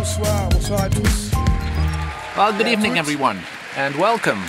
bonsoir, bonsoir à tous. Well, good evening, everyone, and welcome.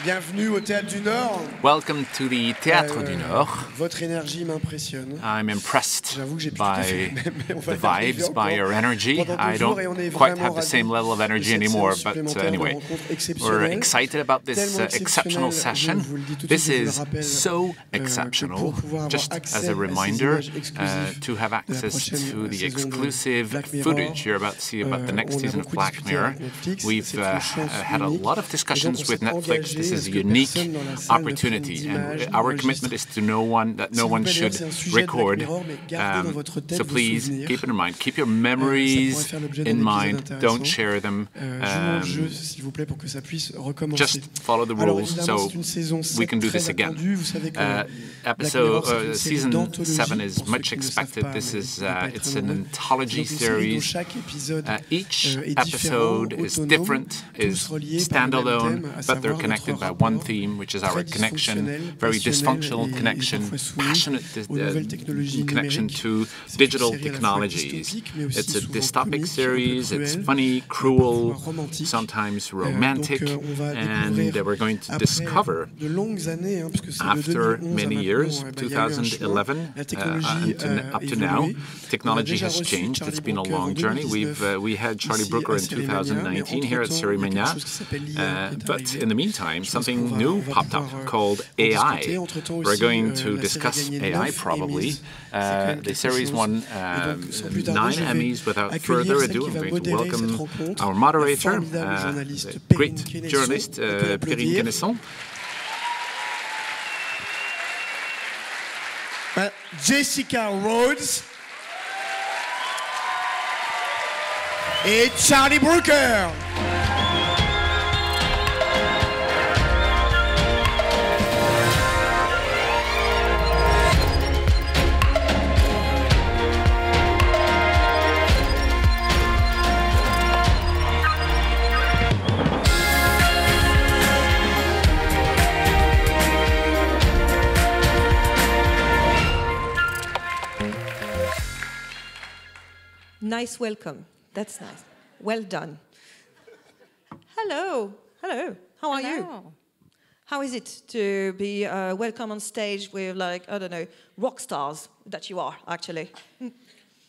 Bienvenue au Théâtre du Nord. Welcome to the Théâtre du Nord. Votre énergie m'impressionne. I'm impressed J'avoue que j'ai plus by kiffé, mais on va the y arriver vibes, by your energy. pendant 2 I jours et on est don't quite vraiment have the same level of ravis energy de cette anymore, séance but supplémentaire de anyway, rencontres we're exceptionnelles. excited about this Tellement exceptional exceptionnelles, session. je vous le dis tout de This suite, je vous le is rappelle, so que exceptional, pour pouvoir avoir just accès as a à ces reminder, images exclusives to have de la access prochaine to the saison de exclusive Black Mirror, footage you're about to see about the next on a season of beaucoup Black discuté Mirror. avec Netflix. We've C'est une chance had a unique. lot of Et donc, discussions on with s'est Netflix. engagé This à is ce a que unique personne dans la salle ne prenne opportunity, d'images, and our n'enregistre. commitment is to no one that no one should C'est un sujet de Black record. Mirror, mais gardez dans votre tête So vos please souvenirs. keep it in mind. Keep your Ça memories pourrait faire l'objet in d'un épisode mind. intéressant. Don't share them. Jouons le jeu, s'il vous plaît, pour que ça puisse recommencer. Just follow the Alors rules évidemment, so c'est une saison 7 we can do très this again. attendue. Vous savez que Black Mirror, c'est une série Season d'anthologie. 7 is Pour ceux much qui ne savent expected. pas, This mais is il ne doit pas être it's très an nombreux. anthology C'est donc une série dont series. chaque épisode Each est différent, episode is autonome, different, tous is reliés par le même standalone, thème, à but they're savoir connected notre by one rapport theme, which is our très connection, dysfonctionnel, very passionnel dysfunctional et connection, parfois soumis passionate aux nouvelles technologies connection numériques. to C'est une digital série à la fois technologies. dystopique, mais aussi It's a souvent dystopic comique, un peu series, it's cruelle, funny, cruel, parfois romantique. sometimes romantic, Donc, on va and découvrir we're going to après discover de longues années, hein, parce que c'est de after 2011 à many maintenant, years, il y a eu un chemin. 2011 La technologie up to évolué. now, On a technology déjà has reçu changed. Charlie It's been a Brooker en long journey. 2019, We had Charlie ici Brooker à in Séries Mania, mais 2019 here at entre-temps, Series il y a quelque Mania, chose qui s'appelle l'IA qui est but arrivé. in the meantime, Je pense something qu'on new va popped up pouvoir, called en discuter. AI. Entre-temps We're aussi, going to la série a discuss gagné AI 9 probably. Emmys. C'est quand même The quelque series chose. won Et donc, sans plus tarder, 9 je vais Emmys. Without accueillir further celle ado, qui I'm va going to modérer cette welcome rencontre, our la moderator, formidable journaliste the Perrine great Kennesson. journalist On peut Perrine l'applaudir. Kennesson. Jessica Rhoades et Charlie Brooker. Nice welcome. That's nice. Well done. Hello. Hello. How are you? How is it to be welcome on stage with, like, I don't know, rock stars that you are, actually?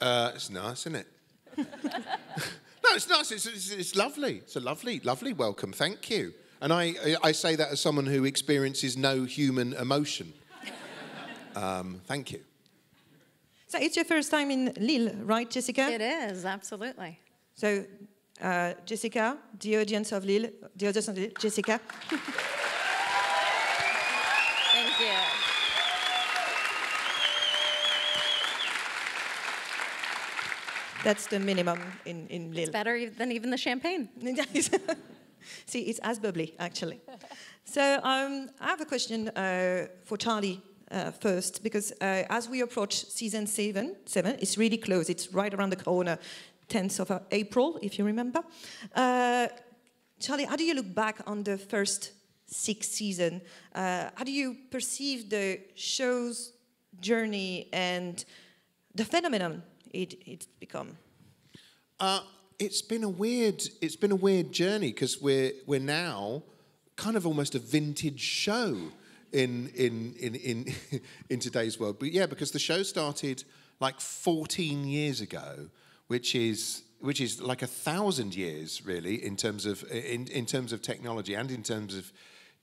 It's nice, isn't it? No, it's nice. It's lovely. It's a lovely welcome. Thank you. And I say that as someone who experiences no human emotion. Thank you. So it's your first time in Lille, right, Jessica? It is, absolutely. So, Jessica, the audience of Lille, Jessica. Thank you. That's the minimum in Lille. It's better than even the champagne. See, it's as bubbly, actually. So I have a question for Charlie first, because as we approach season 7, it's really close. It's right around the corner, 10th of April, if you remember. Charlie, how do you look back on the first 6 seasons? How do you perceive the show's journey and the phenomenon it's become? It's been a weird journey, because we're now kind of almost a vintage show in today's world. But yeah, because the show started like 14 years ago, which is like 1,000 years really in terms of technology and in terms of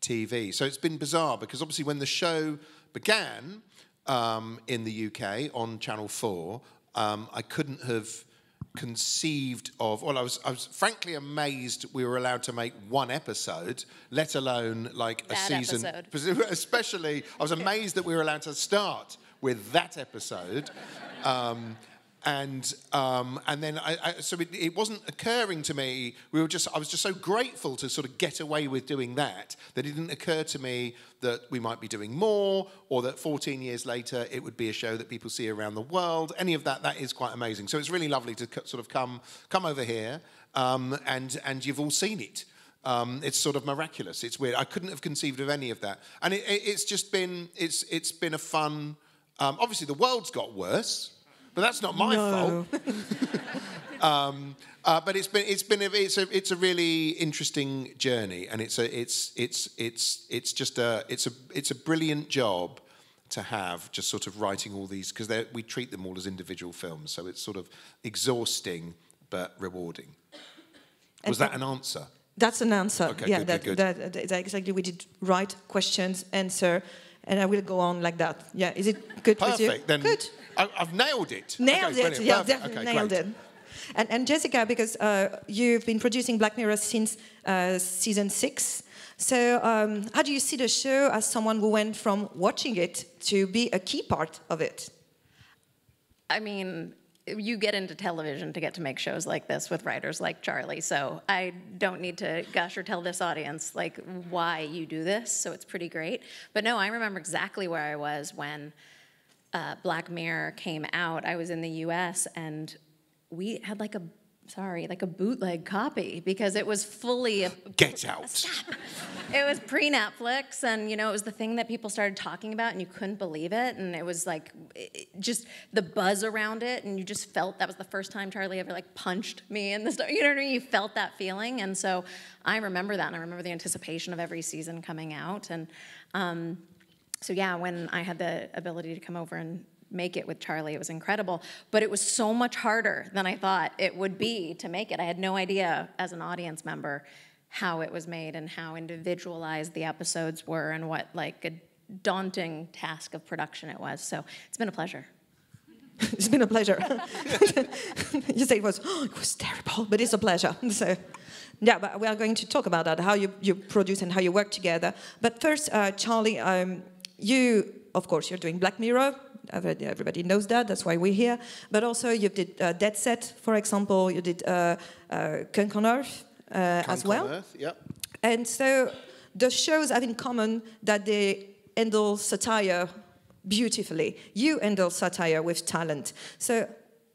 TV. So it's been bizarre, because obviously when the show began in the UK on Channel 4, I couldn't have conceived of, well, I was frankly amazed we were allowed to make one episode, let alone like a season. Especially, I was amazed that we were allowed to start with that episode. And then so it wasn't occurring to me. I was just so grateful to sort of get away with doing that it didn't occur to me that we might be doing more, or that 14 years later it would be a show that people see around the world. Any of that is quite amazing. So it's really lovely to sort of come over here, and you've all seen it. It's sort of miraculous. It's weird. I couldn't have conceived of any of that, and it's just been it's been a fun. Obviously, the world's got worse. But that's not my fault. But it's a really interesting journey, and it's a brilliant job to have, just sort of writing all these, because we treat them all as individual films, so it's sort of exhausting but rewarding. Was that an answer? That's an answer. Okay, yeah, good. That exactly. We did write questions, answer, and I will go on like that. Yeah, is it good with you? Perfect. Then good. I've nailed it. Nailed Okay, it. brilliant. Yeah, Perfect. definitely Okay, nailed great. it. And Jessica, because you've been producing Black Mirror since season 6. So how do you see the show as someone who went from watching it to be a key part of it? I mean, you get into television to get to make shows like this with writers like Charlie, so I don't need to gush or tell this audience like why you do this, so it's pretty great. But no, I remember exactly where I was when Black Mirror came out. I was in the US and we had like a bootleg copy because it was fully... Get out. Stop. It was pre-Netflix, and, you know, it was the thing that people started talking about, and you couldn't believe it, and it was like, just the buzz around it, and you just felt, that was the first time Charlie ever, like, punched me in the stomach, you know what I mean? You felt that feeling, and so I remember that, and I remember the anticipation of every season coming out, and so yeah, when I had the ability to come over and make it with Charlie, it was incredible, but it was so much harder than I thought it would be to make it. I had no idea as an audience member how it was made and how individualized the episodes were and what like a daunting task of production it was. So it's been a pleasure. It's been a pleasure. You say it was terrible, but it's a pleasure. So, yeah, but we are going to talk about that, how you produce and how you work together. But first, Charlie, you, of course, you're doing Black Mirror. Everybody knows that, that's why we're here. But also you did Dead Set, for example. You did Cunk on Earth as well. On Earth, yep. And so the shows have in common that they handle satire beautifully. You handle satire with talent. So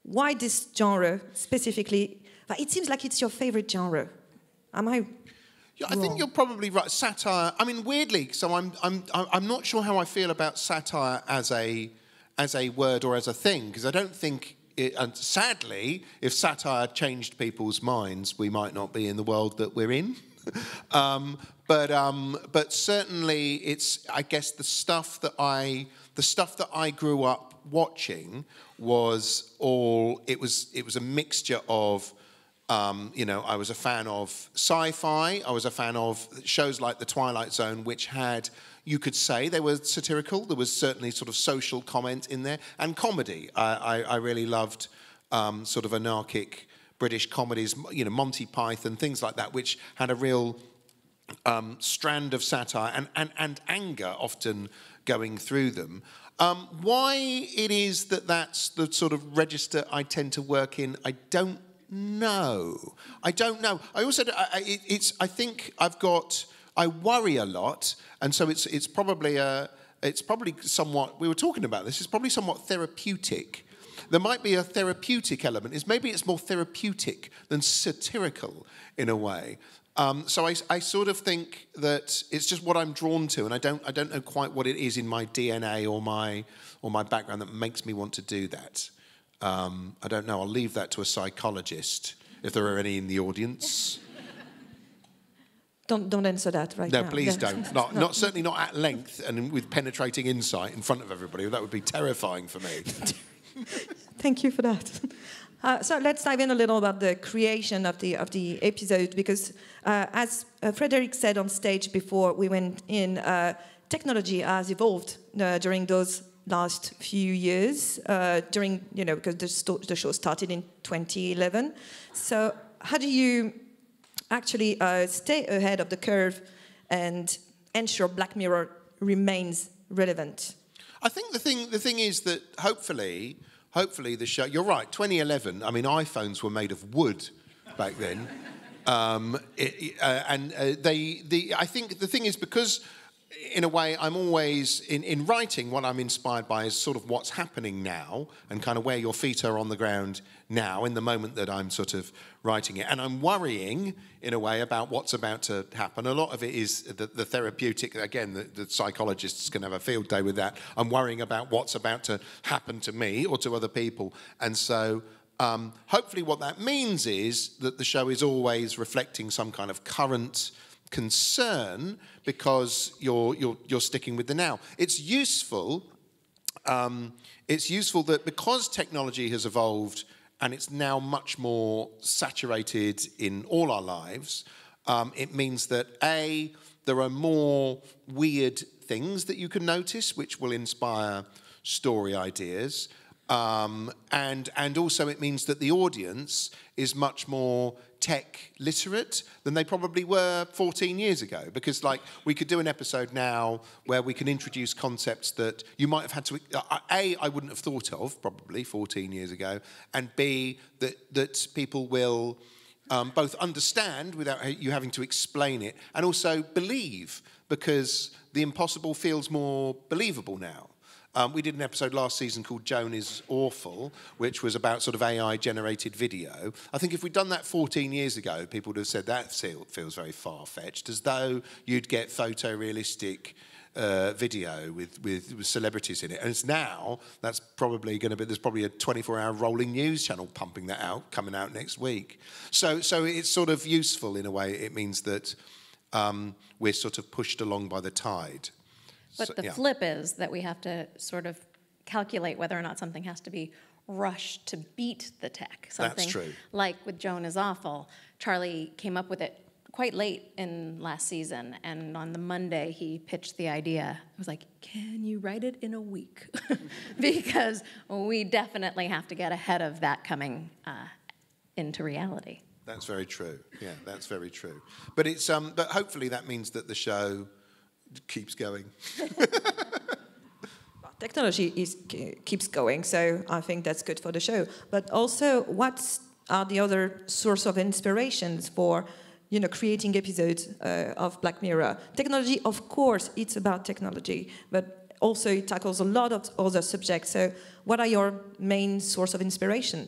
why this genre specifically? It seems like it's your favorite genre. Am I? Yeah, I think you're probably right. Satire. I mean, weirdly, so I'm not sure how I feel about satire as a word or as a thing, because I don't think and sadly, if satire changed people's minds, we might not be in the world that we're in. But certainly, it's, I guess, the stuff that I grew up watching was all. It was a mixture of. I was a fan of sci-fi. I was a fan of shows like The Twilight Zone, which had, you could say, they were satirical. There was certainly sort of social comment in there, and comedy. I really loved sort of anarchic British comedies, Monty Python, things like that, which had a real strand of satire and anger often going through them. Why it is that's the sort of register I tend to work in, I don't know. I don't know. I also, I think I worry a lot, and so it's probably somewhat, we were talking about this, it's probably somewhat therapeutic. There might be a therapeutic element. Maybe it's more therapeutic than satirical in a way. So I sort of think that it's just what I'm drawn to, and I don't know quite what it is in my DNA or my background that makes me want to do that. I don't know. I'll leave that to a psychologist, if there are any in the audience. Don't answer that right now. No, please don't. Not certainly not at length and with penetrating insight in front of everybody. That would be terrifying for me. Thank you for that. So let's dive in a little about the creation of the episode, because as Frederick said on stage before we went in, technology has evolved during those last few years, because the show started in 2011. So how do you actually stay ahead of the curve and ensure Black Mirror remains relevant? I think the thing is that hopefully the show. You're right. 2011. I mean, iPhones were made of wood back then, I think the thing is because in a way, I'm always, in writing, what I'm inspired by is sort of what's happening now and kind of where your feet are on the ground now in the moment that I'm sort of writing it. And I'm worrying, in a way, about what's about to happen. A lot of it is the therapeutic, again, the psychologists can have a field day with that. I'm worrying about what's about to happen to me or to other people. And so hopefully what that means is that the show is always reflecting some kind of current concern because you're sticking with the now. It's useful that because technology has evolved and it's now much more saturated in all our lives, it means that A, there are more weird things that you can notice which will inspire story ideas. And also it means that the audience is much more tech literate than they probably were 14 years ago. Because, like, we could do an episode now where we can introduce concepts that you might have had to... A, I wouldn't have thought of, probably, 14 years ago. And B, that people will both understand without you having to explain it and also believe, because the impossible feels more believable now. We did an episode last season called Joan is Awful, which was about sort of AI-generated video. I think if we'd done that 14 years ago, people would have said that feels very far-fetched, as though you'd get photorealistic video with celebrities in it. And it's now, that's probably going to be, there's probably a 24-hour rolling news channel pumping that out, coming out next week. So it's sort of useful in a way. It means that we're sort of pushed along by the tide. But the flip is that we have to sort of calculate whether or not something has to be rushed to beat the tech. Something That's true. Like with Joan is Awful, Charlie came up with it quite late in last season, and on the Monday he pitched the idea. I was like, can you write it in a week? Because we definitely have to get ahead of that coming into reality. That's very true. Yeah, that's very true. But it's but hopefully that means that the show keeps going. Technology keeps going, so I think that's good for the show. But also, what are the other source of inspirations for, creating episodes of Black Mirror? Technology, of course, it's about technology, but also it tackles a lot of other subjects. So, what are your main source of inspiration?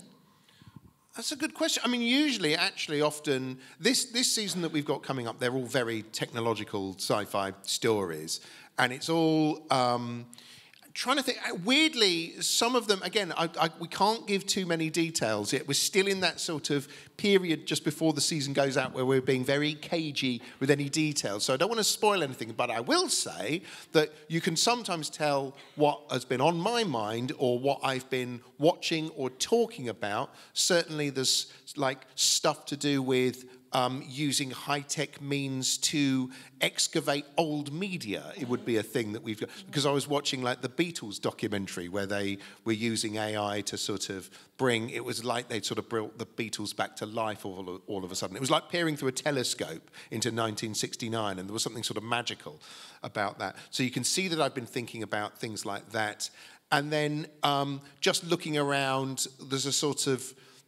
That's a good question. I mean, usually, actually, often, this season that we've got coming up, they're all very technological sci-fi stories. And it's all... trying to think, weirdly, some of them, again, we can't give too many details yet. We're still in that sort of period just before the season goes out where we're being very cagey with any details. So I don't want to spoil anything, but I will say that you can sometimes tell what has been on my mind or what I've been watching or talking about. Certainly there's like stuff to do with using high-tech means to excavate old media. It would be a thing that we've got. Because I was watching like the Beatles documentary where they were using AI to sort of bring, it was like they'd sort of brought the Beatles back to life all of a sudden. It was like peering through a telescope into 1969, and there was something sort of magical about that. So you can see that I've been thinking about things like that. And then just looking around,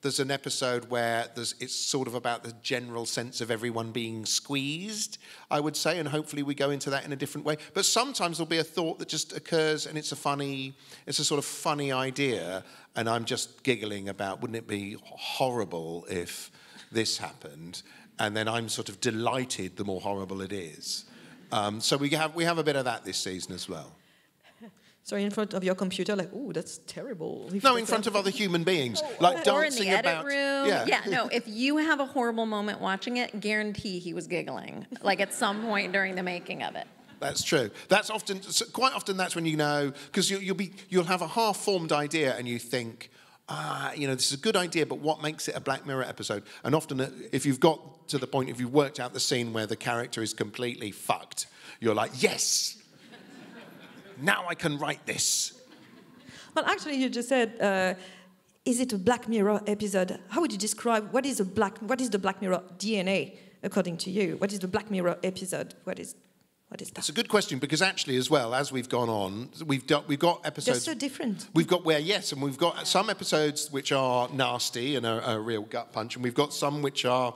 there's an episode where it's sort of about the general sense of everyone being squeezed, I would say, and hopefully we go into that in a different way. But sometimes there'll be a thought that just occurs and it's a sort of funny idea, and I'm just giggling about, wouldn't it be horrible if this happened? And then I'm sort of delighted the more horrible it is. So we have a bit of that this season as well. So in front of your computer, like, oh, that's terrible. No, in front of other human beings, like or dancing in the edit about. room. Yeah, no. If you have a horrible moment watching it, guarantee he was giggling, like at some point during the making of it. That's true. That's quite often. That's when you know, because you'll have a half-formed idea and you think, this is a good idea, but what makes it a Black Mirror episode? And often, if you've got to the point, if you've worked out the scene where the character is completely fucked, you're like, yes. Now I can write this. Well, actually, you just said, is it a Black Mirror episode? How would you describe what is the Black Mirror DNA according to you? What is the Black Mirror episode? What is that? It's a good question, because actually, as well as we've gone on, we've got episodes. They're so different. We've got and we've got some episodes which are nasty and a real gut punch, and we've got some which are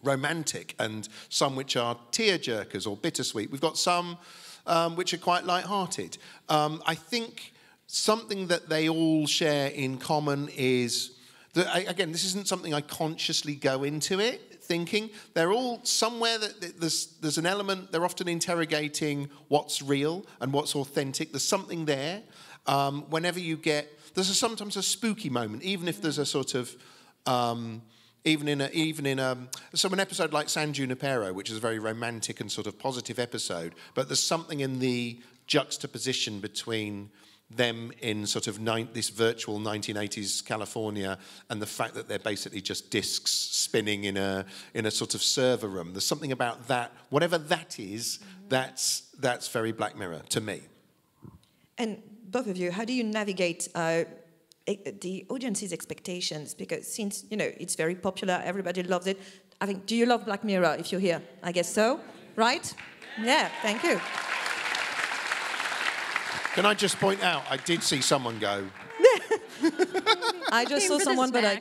romantic, and some which are tear-jerkers or bittersweet. We've got some which are quite light-hearted. I think something that they all share in common is that, again, this isn't something I consciously go into it thinking. They're all somewhere that there's an element, they're often interrogating what's real and what's authentic. There's something there. Whenever you get, sometimes a spooky moment, even if there's a sort of, so an episode like San Junipero, which is a very romantic and sort of positive episode, but there's something in the juxtaposition between them in sort of this virtual 1980s California and the fact that they're basically just discs spinning in a sort of server room. There's something about that, whatever that is, that's very Black Mirror to me. And both of you, how do you navigate the audience's expectations? Because since, it's very popular, everybody loves it. I think, do you love Black Mirror if you're here? I guess so, right? Yeah, thank you. Can I just point out, I did see someone go. I just saw someone, but I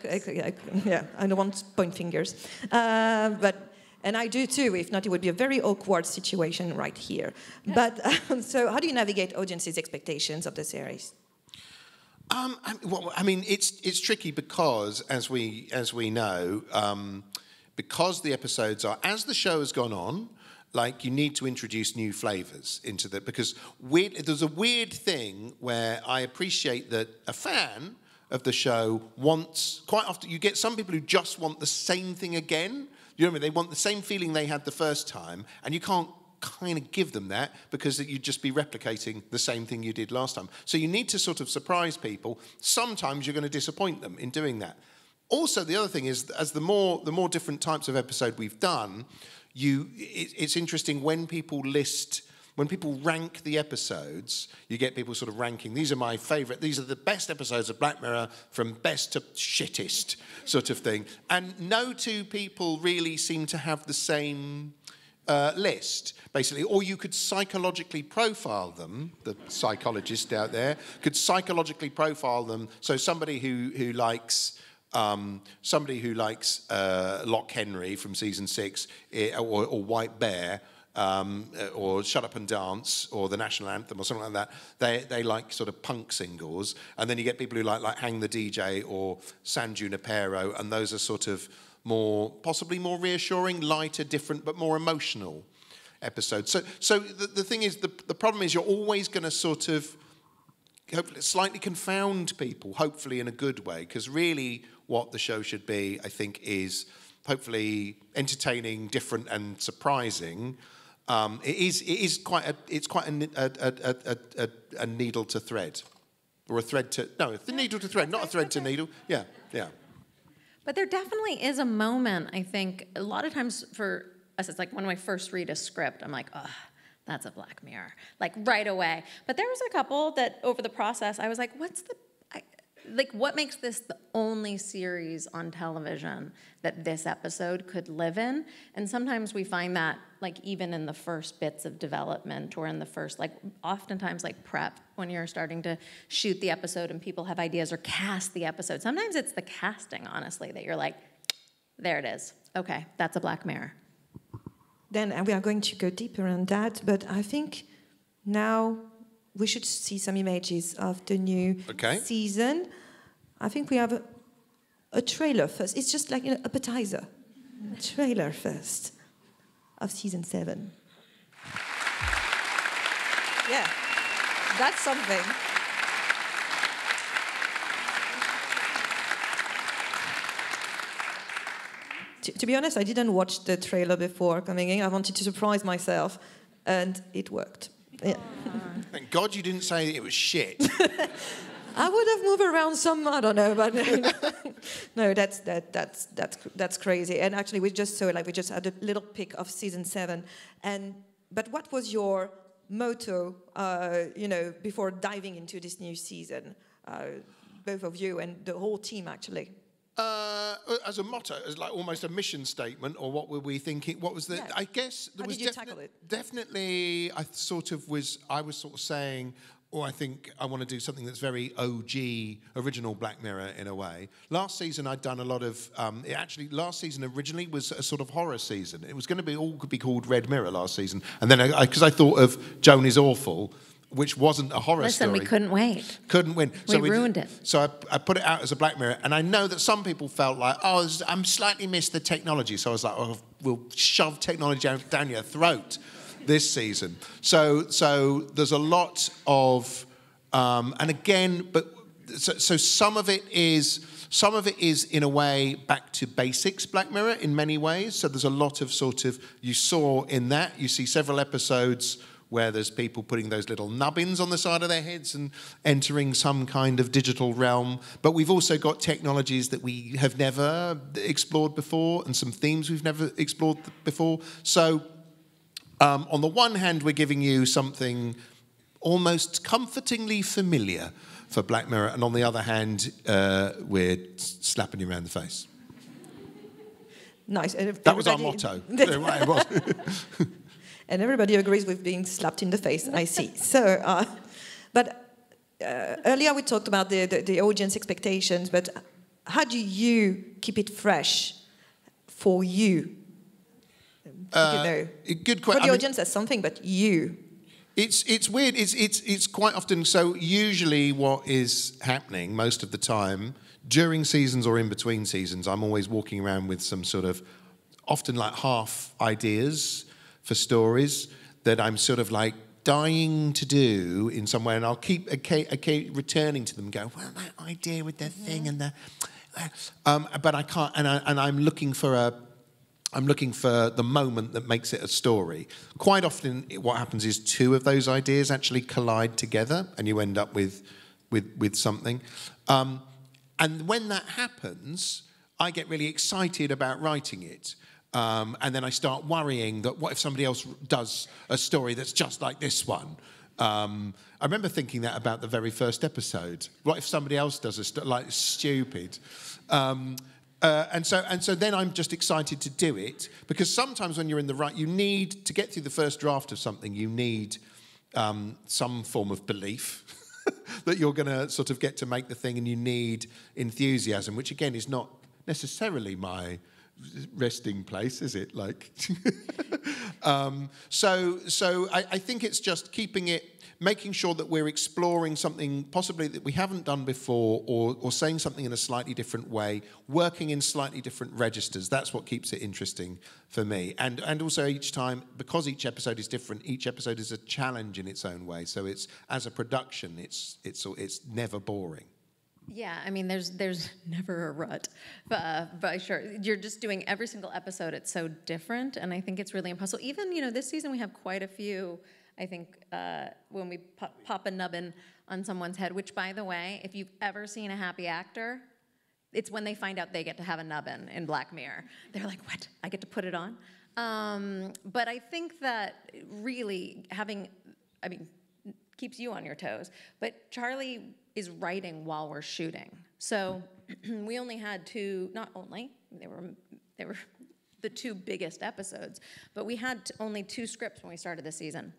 don't want to point fingers. And I do too. If not, it would be a very awkward situation right here. But so, how do you navigate audiences' expectations of the series? It's tricky because, as we know, because the episodes are, as the show has gone on, like, you need to introduce new flavours into the, because there's a weird thing where I appreciate that a fan of the show wants, quite often you get some people who just want the same thing again. You know what I mean? They want the same feeling they had the first time, and you can't kind of give them that because you'd just be replicating the same thing you did last time. So you need to sort of surprise people. Sometimes you're going to disappoint them in doing that. Also, the other thing is, as the more different types of episode we've done, it's interesting when people rank the episodes, you get people sort of ranking, these are my favourite, these are the best episodes of Black Mirror from best to shittest sort of thing. And no two people really seem to have the same list, basically. Or you could psychologically profile them, the psychologist out there, could psychologically profile them. So somebody who likes Lock Henry from season 6, or White Bear, or Shut Up and Dance, or the National Anthem, or something like that. They like sort of punk singles, and then you get people who like Hang the DJ or San Junipero, and those are sort of possibly more reassuring, lighter, different, but more emotional episodes. So the thing is, the problem is you're always going to sort of hopefully slightly confound people, hopefully in a good way, because really what the show should be, I think, is hopefully entertaining, different, and surprising. It's quite a needle to thread, or a thread to the needle to thread, not a thread to needle. Yeah. But there definitely is a moment, I think, a lot of times for us, it's like when I first read a script, I'm like, oh, that's a Black Mirror, like right away. But there was a couple that over the process, I was like, what makes this the only series on television that this episode could live in? And sometimes we find that, like, even in the first bits of development, or in the first, like, oftentimes, like, prep, when you're starting to shoot the episode and people have ideas or cast the episode. Sometimes it's the casting, honestly, that you're like, there it is. Okay, that's a Black Mirror. Then we are going to go deeper on that, but I think now we should see some images of the new season. I think we have a trailer first. It's just like an appetizer. A trailer first of season 7. Yeah, that's something. To be honest, I didn't watch the trailer before coming in. I wanted to surprise myself, and it worked. Yeah. Thank God you didn't say it was shit. I would have moved around some, I don't know, but no, that's crazy. And actually, we just had a little pic of season 7. But what was your motto, before diving into this new season, both of you and the whole team, actually? As a motto, as like almost a mission statement, or what were we thinking? What was the? Yeah. I guess there was did you tackle it? Definitely. I was sort of saying, or I think I want to do something that's very OG, original Black Mirror in a way. Last season I'd done a lot of, last season originally was a sort of horror season. It was going to be all could be called Red Mirror last season. And then because I thought of Joan is Awful, which wasn't a horror story. Listen, we couldn't wait. Couldn't win. We ruined it. So I put it out as a Black Mirror, and I know that some people felt like, oh, I'm slightly missed the technology. So I was like, oh, we'll shove technology down your throat this season. So there's a lot of, and again, but so some of it is in a way back to basics Black Mirror in many ways. So there's a lot of sort of, you saw in that, you see several episodes where there's people putting those little nubbins on the side of their heads and entering some kind of digital realm. But we've also got technologies that we have never explored before and some themes we've never explored before. So on the one hand, we're giving you something almost comfortingly familiar for Black Mirror, and on the other hand, we're slapping you around the face. Nice. That was our motto. It was. And everybody agrees with being slapped in the face, I see. So, but earlier we talked about the audience expectations, but how do you keep it fresh for you? Good question. For the audience, that's something, but you. It's weird. It's quite often. So usually, what is happening most of the time during seasons or in between seasons, I'm always walking around with some sort of, often like half ideas for stories that I'm sort of like dying to do in some way, and I'll keep returning to them and go, well, that idea with the thing and the, but I can't, and I'm looking for the moment that makes it a story. Quite often, what happens is two of those ideas actually collide together, and you end up with something. And when that happens, I get really excited about writing it. And then I start worrying that what if somebody else does a story that's just like this one? I remember thinking that about the very first episode. What if somebody else does a story like stupid? And so then I'm just excited to do it, because sometimes when you're in the right, you need to get through the first draft of something. You need some form of belief that you're going to sort of get to make the thing, and you need enthusiasm, which again is not necessarily my resting place, is it? Like, so I think it's just keeping it, making sure that we're exploring something possibly that we haven't done before, or saying something in a slightly different way, working in slightly different registers. That's what keeps it interesting for me. And also each time, because each episode is different, each episode is a challenge in its own way. So it's, as a production, it's never boring. Yeah, I mean, there's never a rut, but sure, you're just doing every single episode. It's so different, and I think it's really impossible. Even, this season we have quite a few, I think, when we pop a nubbin on someone's head, which, by the way, if you've ever seen a happy actor, it's when they find out they get to have a nubbin in Black Mirror. They're like, what? I get to put it on? But I think that really keeps you on your toes. But Charlie is writing while we're shooting. So we only had two, not only, they were the two biggest episodes, but we had only two scripts when we started the season.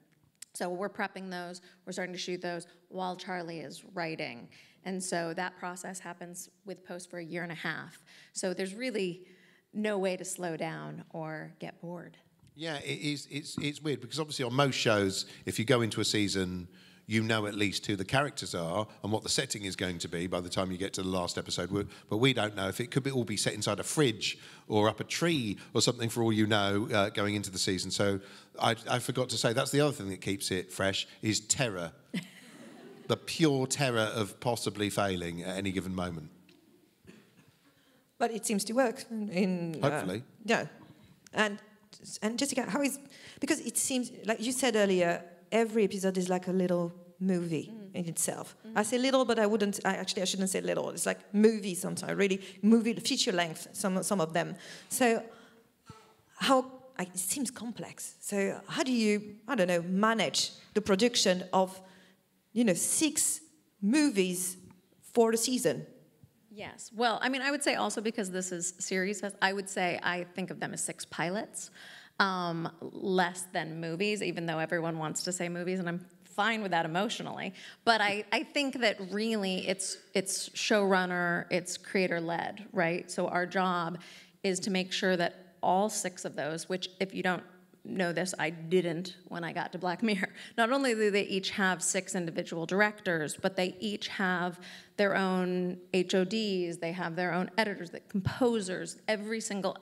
So we're prepping those, we're starting to shoot those while Charlie is writing. And so that process happens with post for 1.5 years. So there's really no way to slow down or get bored. Yeah, it's weird, because obviously on most shows, if you go into a season, you know at least who the characters are and what the setting is going to be by the time you get to the last episode. But we don't know if it could all be set inside a fridge or up a tree or something, for all you know, going into the season. So I forgot to say, that's the other thing that keeps it fresh, is terror. The pure terror of possibly failing at any given moment. But it seems to work. Hopefully. Yeah. And Jessica, how is... Because it seems, like you said earlier, every episode is like a little movie in itself. I say little, but I shouldn't say little. It's like movie sometimes, really movie, feature length, some of them. So it seems complex. So how do you, manage the production of, 6 movies for a season? Yes. Well, I mean, I would say also, because this is series, I would say I think of them as 6 pilots. Less than movies, even though everyone wants to say movies, and I'm fine with that emotionally. But I think that really it's showrunner, it's creator-led, right? So our job is to make sure that all 6 of those, which if you don't know this, I didn't when I got to Black Mirror. Not only do they each have 6 individual directors, but they each have their own HODs, they have their own editors, the composers. Every single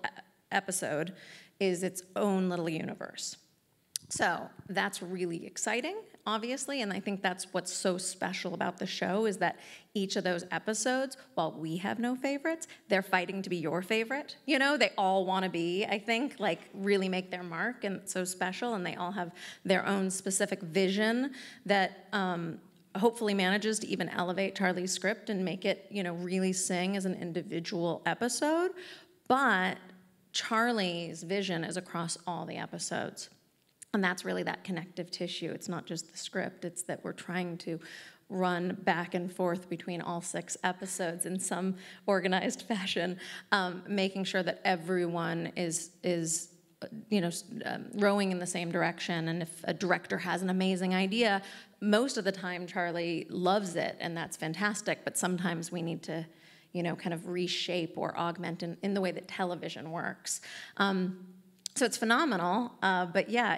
episode is its own little universe. So that's really exciting, obviously, and I think that's what's so special about the show is that each of those episodes, while we have no favorites, they're fighting to be your favorite. You know, they all want to be, I think, like really make their mark, and it's so special, and they all have their own specific vision that hopefully manages to even elevate Charlie's script and make it, you know, really sing as an individual episode. But Charlie's vision is across all the episodes. And that's really that connective tissue. It's not just the script, it's that we're trying to run back and forth between all 6 episodes in some organized fashion, making sure that everyone is you know, rowing in the same direction. And if a director has an amazing idea, most of the time Charlie loves it, and that's fantastic, but sometimes we need to, you know, kind of reshape or augment in the way that television works. So it's phenomenal, but yeah,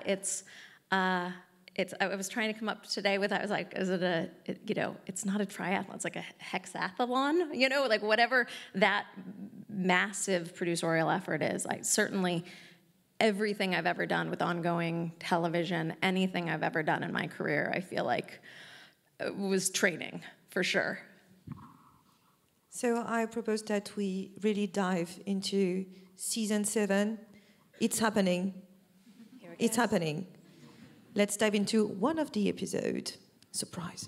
I was trying to come up today with, I was like, is it you know, it's not a triathlon, it's like a hexathlon, you know, like whatever that massive producerial effort is. Certainly everything I've ever done with ongoing television, anything I've ever done in my career, I feel like was training, for sure. So I propose that we really dive into season 7. It's happening. It's happening. Let's dive into one of the episodes. Surprise.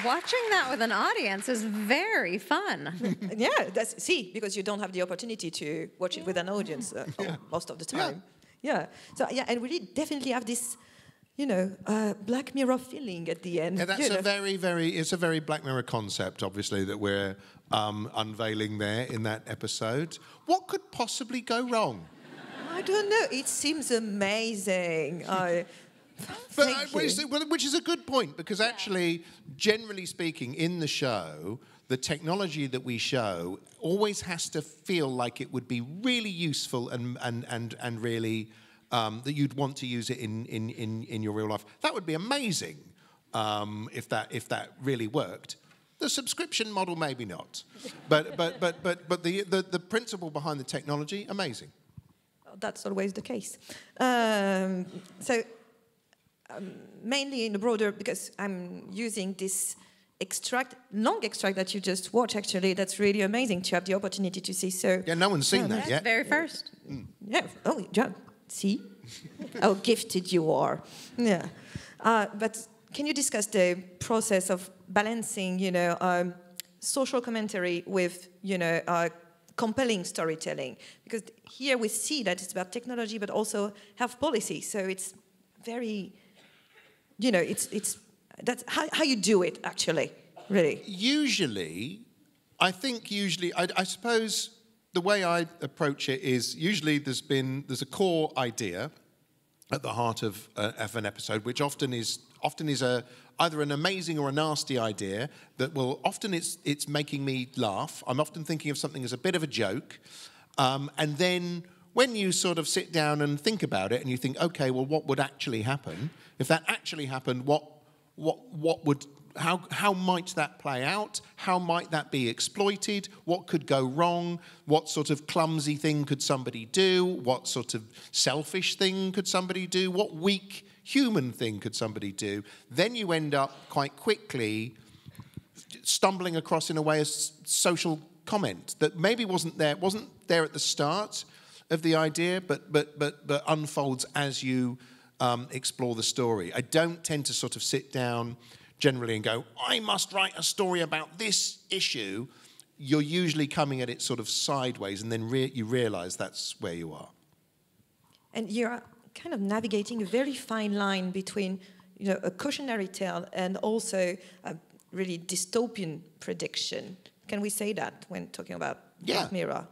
Watching that with an audience is very fun. Yeah, because you don't have the opportunity to watch it with an audience most of the time. Yeah. So yeah, and we definitely have this, you know, Black Mirror feeling at the end. Yeah, that's it's a very Black Mirror concept, obviously, that we're unveiling there in that episode. What could possibly go wrong? I don't know. It seems amazing. Which is a good point, because actually, generally speaking, in the show, the technology that we show always has to feel like it would be really useful and really that you'd want to use it in your real life. That would be amazing if that really worked. The subscription model, maybe not, but the principle behind the technology, amazing. That's always the case. Mainly in the broader, because I'm using this long extract that you just watched, actually, that's really amazing to have the opportunity to see. So yeah, no one's seen that yet. Very first. Yeah. Oh, yeah. See how gifted you are. Yeah. But can you discuss the process of balancing, you know, social commentary with, you know, compelling storytelling? Because here we see that it's about technology, but also health policy. So it's very, you know, that's how you do it, actually, really. I suppose the way I approach it is usually there's a core idea at the heart of an episode, which often is either an amazing or a nasty idea that will often it's making me laugh. I'm often thinking of something as a bit of a joke, and then when you sort of sit down and think about it, and you think, okay, well, what would actually happen if that actually happened? How might that play out? How might that be exploited? What could go wrong? What sort of clumsy thing could somebody do? What sort of selfish thing could somebody do? What weak human thing could somebody do? Then you end up quite quickly stumbling across, in a way, a social comment that maybe wasn't there at the start of the idea, but unfolds as you explore the story. I don't tend to sort of sit down generally and go, I must write a story about this issue. You're usually coming at it sort of sideways, and then you realise that's where you are. And you're kind of navigating a very fine line between, you know, a cautionary tale and also a really dystopian prediction. Can we say that when talking about Black Mirror?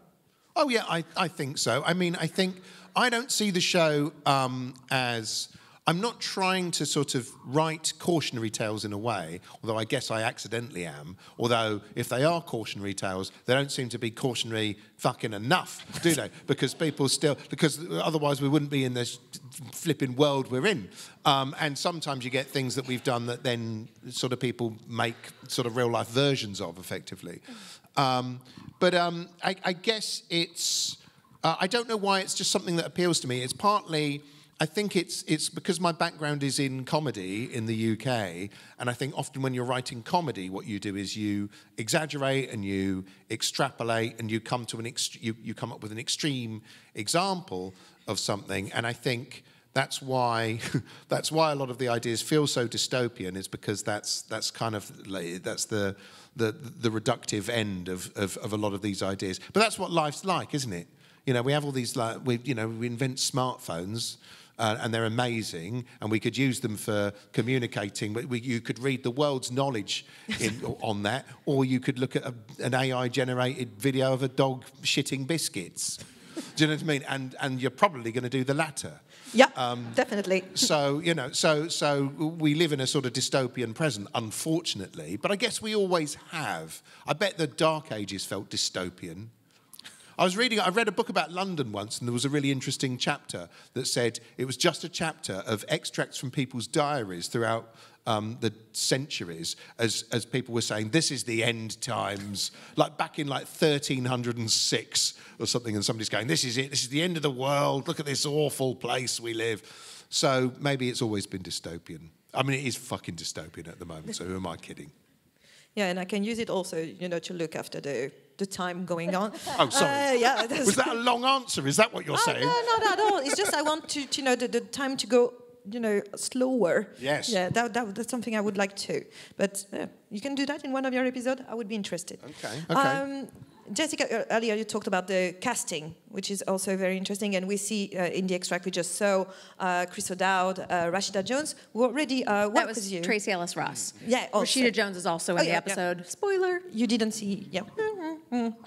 Oh, yeah, I think so. I mean, I don't see the show as... I'm not trying to sort of write cautionary tales in a way, although I guess I accidentally am. Although, if they are cautionary tales, they don't seem to be cautionary fucking enough, do they? Because otherwise we wouldn't be in this flipping world we're in. And sometimes you get things that we've done that then sort of people make sort of real-life versions of, effectively. But I guess it's... I don't know why it's just something that appeals to me. It's partly... I think it's because my background is in comedy in the UK, and I think often when you're writing comedy, what you do is you exaggerate and you extrapolate and you come to you come up with an extreme example of something, and I think that's why a lot of the ideas feel so dystopian, is because that's kind of that's the reductive end of a lot of these ideas. But that's what life's like, isn't it? You know, we have all these we invent smartphones. And they're amazing, and we could use them for communicating. But you could read the world's knowledge on that, or you could look at an AI-generated video of a dog shitting biscuits. Do you know what I mean? And you're probably going to do the latter. Yeah, definitely. So so we live in a sort of dystopian present, unfortunately. But I guess we always have. I bet the Dark Ages felt dystopian. I read a book about London once, and there was a really interesting chapter that said it was just a chapter of extracts from people's diaries throughout the centuries, as people were saying, this is the end times, like back in like 1306 or something, and somebody's going, this is it, this is the end of the world, look at this awful place we live. So maybe it's always been dystopian. I mean, it is fucking dystopian at the moment, so who am I kidding? Yeah, and I can use it also, to look after the time going on. Oh, sorry. Yeah, was that a long answer? Is that what you're saying? No, not at all. It's just I want to the time to go, slower. Yes. Yeah, that's something I would like to. But you can do that in one of your episodes. I would be interested. Okay. Jessica, earlier you talked about the casting, which is also very interesting, and we see in the extract we just saw Chris O'Dowd, Rashida Jones, who already worked That was with you. Tracy Ellis Ross. Yeah, also. Rashida Jones is also in the episode. Yeah. Spoiler. You didn't see, yeah.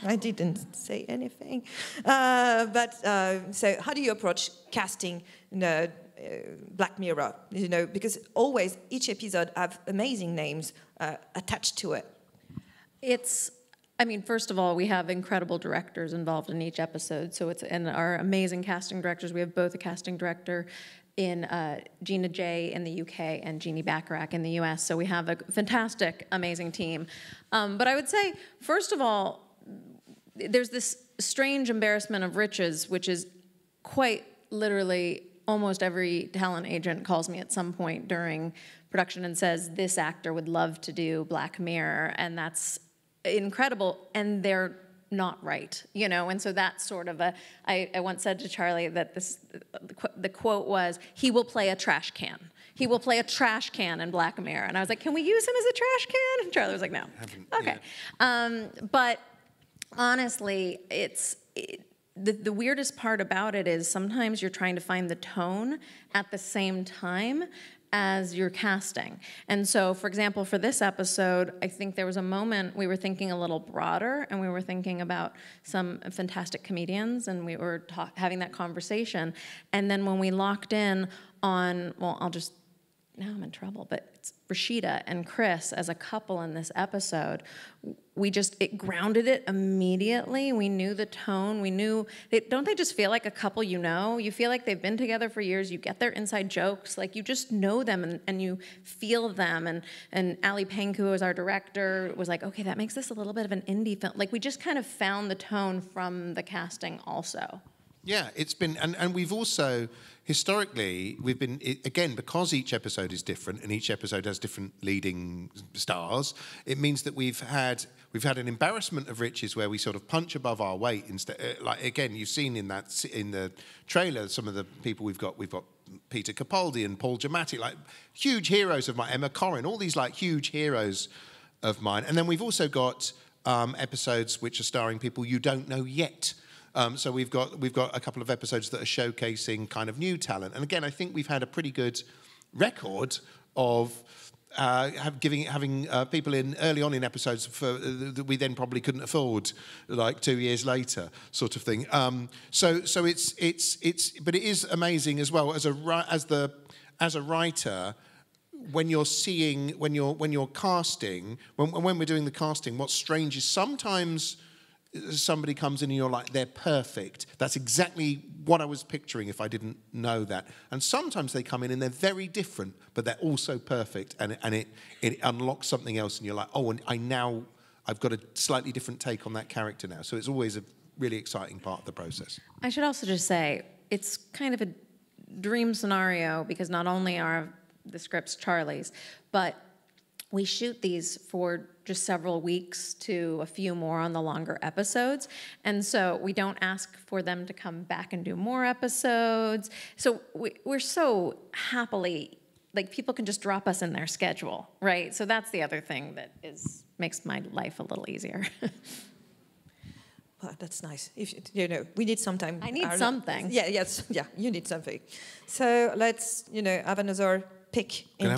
I didn't say anything. So how do you approach casting Black Mirror? Because always each episode have amazing names attached to it. First of all, we have incredible directors involved in each episode. So and our amazing casting directors. We have both a casting director in Gina J in the UK and Jeannie Bacharach in the US. So we have a fantastic, amazing team. But I would say, first of all, there's this strange embarrassment of riches, which is quite literally almost every talent agent calls me at some point during production and says, this actor would love to do Black Mirror, and that's incredible, and they're not right, and so that's sort of I once said to Charlie that the quote was, he will play a trash can. He will play a trash can in Black Mirror. And I was like, can we use him as a trash can? And Charlie was like, no. Okay. Yeah. But honestly, the weirdest part about it is sometimes you're trying to find the tone at the same time as you're casting. And so, for example, for this episode, I think there was a moment we were thinking a little broader, and we were thinking about some fantastic comedians, and we were having that conversation. And then when we locked in on, now I'm in trouble, but it's Rashida and Chris as a couple in this episode, it grounded it immediately. We knew the tone. We knew, don't they just feel like a couple you feel like they've been together for years. You get their inside jokes. Like, you just know them and you feel them. And Ali Panku, who is our director, was like, okay, that makes this a little bit of an indie film. Like, we just kind of found the tone from the casting also. Yeah, it's been, and we've also, historically, we've been, again, because each episode is different and each episode has different leading stars, it means that we've had an embarrassment of riches where we sort of punch above our weight. Instead, like, again, you've seen in the trailer some of the people we've got Peter Capaldi and Paul Giamatti, like huge heroes of mine, Emma Corrin, all these like huge heroes of mine. And then we've also got episodes which are starring people you don't know yet. So we've got a couple of episodes that are showcasing kind of new talent. And again, I think we've had a pretty good record of having people in early on in episodes that we then probably couldn't afford, like 2 years later, sort of thing. So but it is amazing as well as a writer. When you're casting, when we're doing the casting, what's strange is sometimes somebody comes in and you're like, they're perfect. That's exactly what I was picturing if I didn't know that. And sometimes they come in and they're very different, but they're also perfect, and it unlocks something else, and you're like, oh, and I've got a slightly different take on that character now. So it's always a really exciting part of the process. I should also just say, it's kind of a dream scenario because not only are the scripts Charlie's, but we shoot these for just several weeks to a few more on the longer episodes. And so we don't ask for them to come back and do more episodes. So we're so happily, like, people can just drop us in their schedule, right? So that's the other thing that makes my life a little easier. Well, that's nice. If we need some time. I need something. Yeah, you need something. So let's, have another pick. We're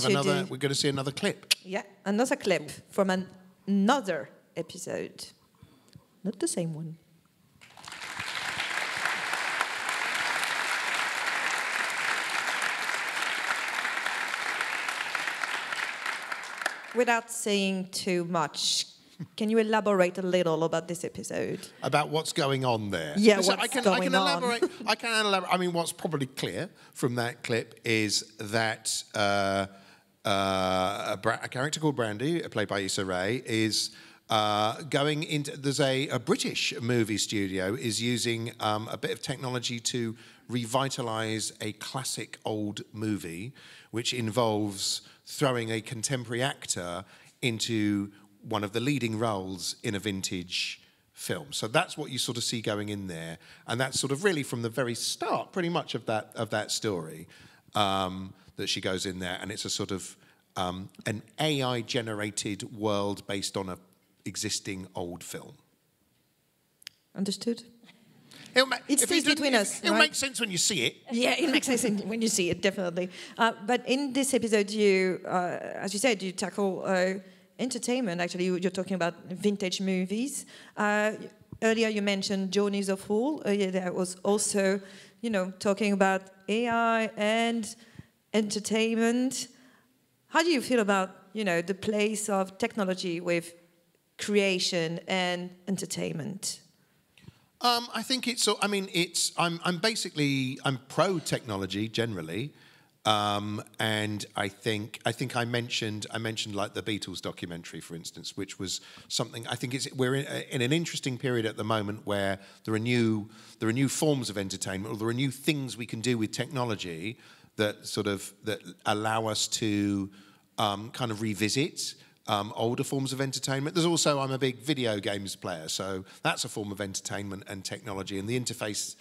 going to see another clip. Yeah, another clip from another episode. Not the same one. Without saying too much, can you elaborate a little about this episode? About what's going on there? Yeah, so I can elaborate. I can elaborate. I mean, what's probably clear from that clip is that a character called Brandy, played by Issa Rae, is going into... There's a British movie studio is using a bit of technology to revitalise a classic old movie, which involves throwing a contemporary actor into one of the leading roles in a vintage film. So that's what you sort of see going in there, and that's sort of really from the very start, pretty much of that story, that she goes in there, and it's a sort of an AI-generated world based on a existing old film. Understood. It stays between us. It'll make sense when you see it. Yeah, it makes sense when you see it, definitely. But in this episode, you, as you said, you tackle entertainment. Actually, you're talking about vintage movies. Earlier, you mentioned Johnny's a Fool. There was also, talking about AI and entertainment. How do you feel about, the place of technology with creation and entertainment? I think it's. I mean, it's. I'm pro technology generally, and I think I mentioned like the Beatles documentary, for instance, which was something. I think we're in an interesting period at the moment where there are new forms of entertainment, or there are new things we can do with technology that allow us to kind of revisit older forms of entertainment. There's also, I'm a big video games player, so that's a form of entertainment and technology, and the interface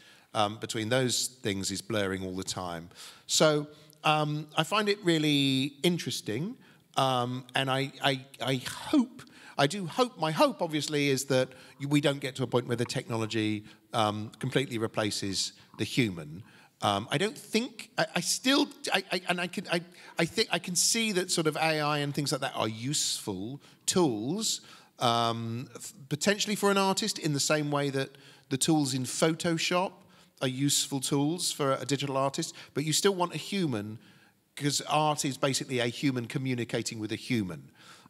between those things is blurring all the time. So I find it really interesting, and I hope, my hope obviously is that we don't get to a point where the technology completely replaces the human. I don't think I think I can see that sort of AI and things like that are useful tools, potentially for an artist, in the same way that the tools in Photoshop are useful tools for a digital artist. But you still want a human, because art is basically a human communicating with a human.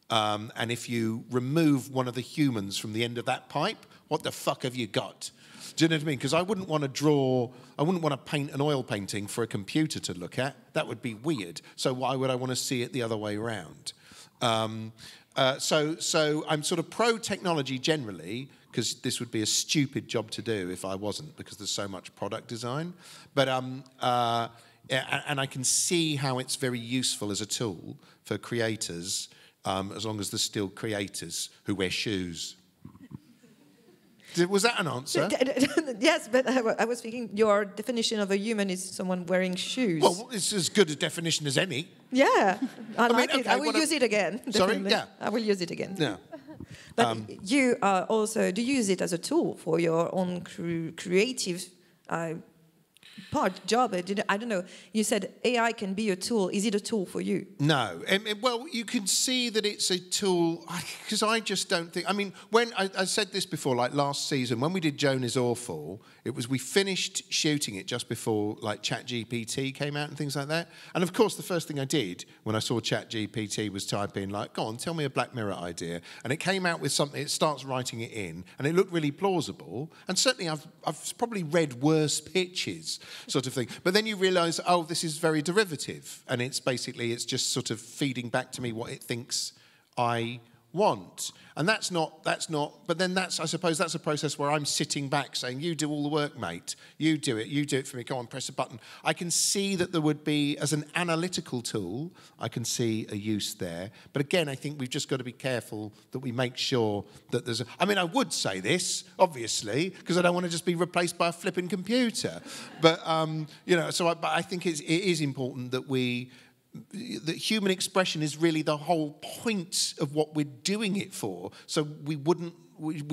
And if you remove one of the humans from the end of that pipe, what the fuck have you got? Do you know what I mean? Because I wouldn't want to paint an oil painting for a computer to look at. That would be weird. So why would I want to see it the other way around? So I'm sort of pro-technology generally, because this would be a stupid job to do if I wasn't, because there's so much product design. But and I can see how it's very useful as a tool for creators, as long as there's still creators who wear shoes. Was that an answer? Yes, but I was thinking your definition of a human is someone wearing shoes. Well, it's as good a definition as any. Yeah, I like mean, it. okay, I will use it again. Sorry? Definitely. Yeah. I will use it again. Yeah. But you also, do you use it as a tool for your own creative job. I don't know. You said AI can be a tool. Is it a tool for you? No. Well, you can see that it's a tool, because I just don't think... I mean, when I said this before, like last season, when we did Joan is Awful, we finished shooting it just before like ChatGPT came out and things like that. And of course, the first thing I did when I saw ChatGPT was type in like, go on, tell me a Black Mirror idea. And it came out with something, it starts writing it in, and it looked really plausible. And certainly I've probably read worse pitches, sort of thing. But then you realise, oh, this is very derivative. And it's just sort of feeding back to me what it thinks I want. And that's not, but then I suppose that's a process where I'm sitting back saying, you do all the work, mate. You do it for me. Go on, press a button. I can see that there would be, as an analytical tool, I can see a use there. But again, I think we've just got to be careful that we make sure that there's I would say this, obviously, because I don't want to just be replaced by a flipping computer. But, but I think it is important that that human expression is really the whole point of what we're doing it for. So we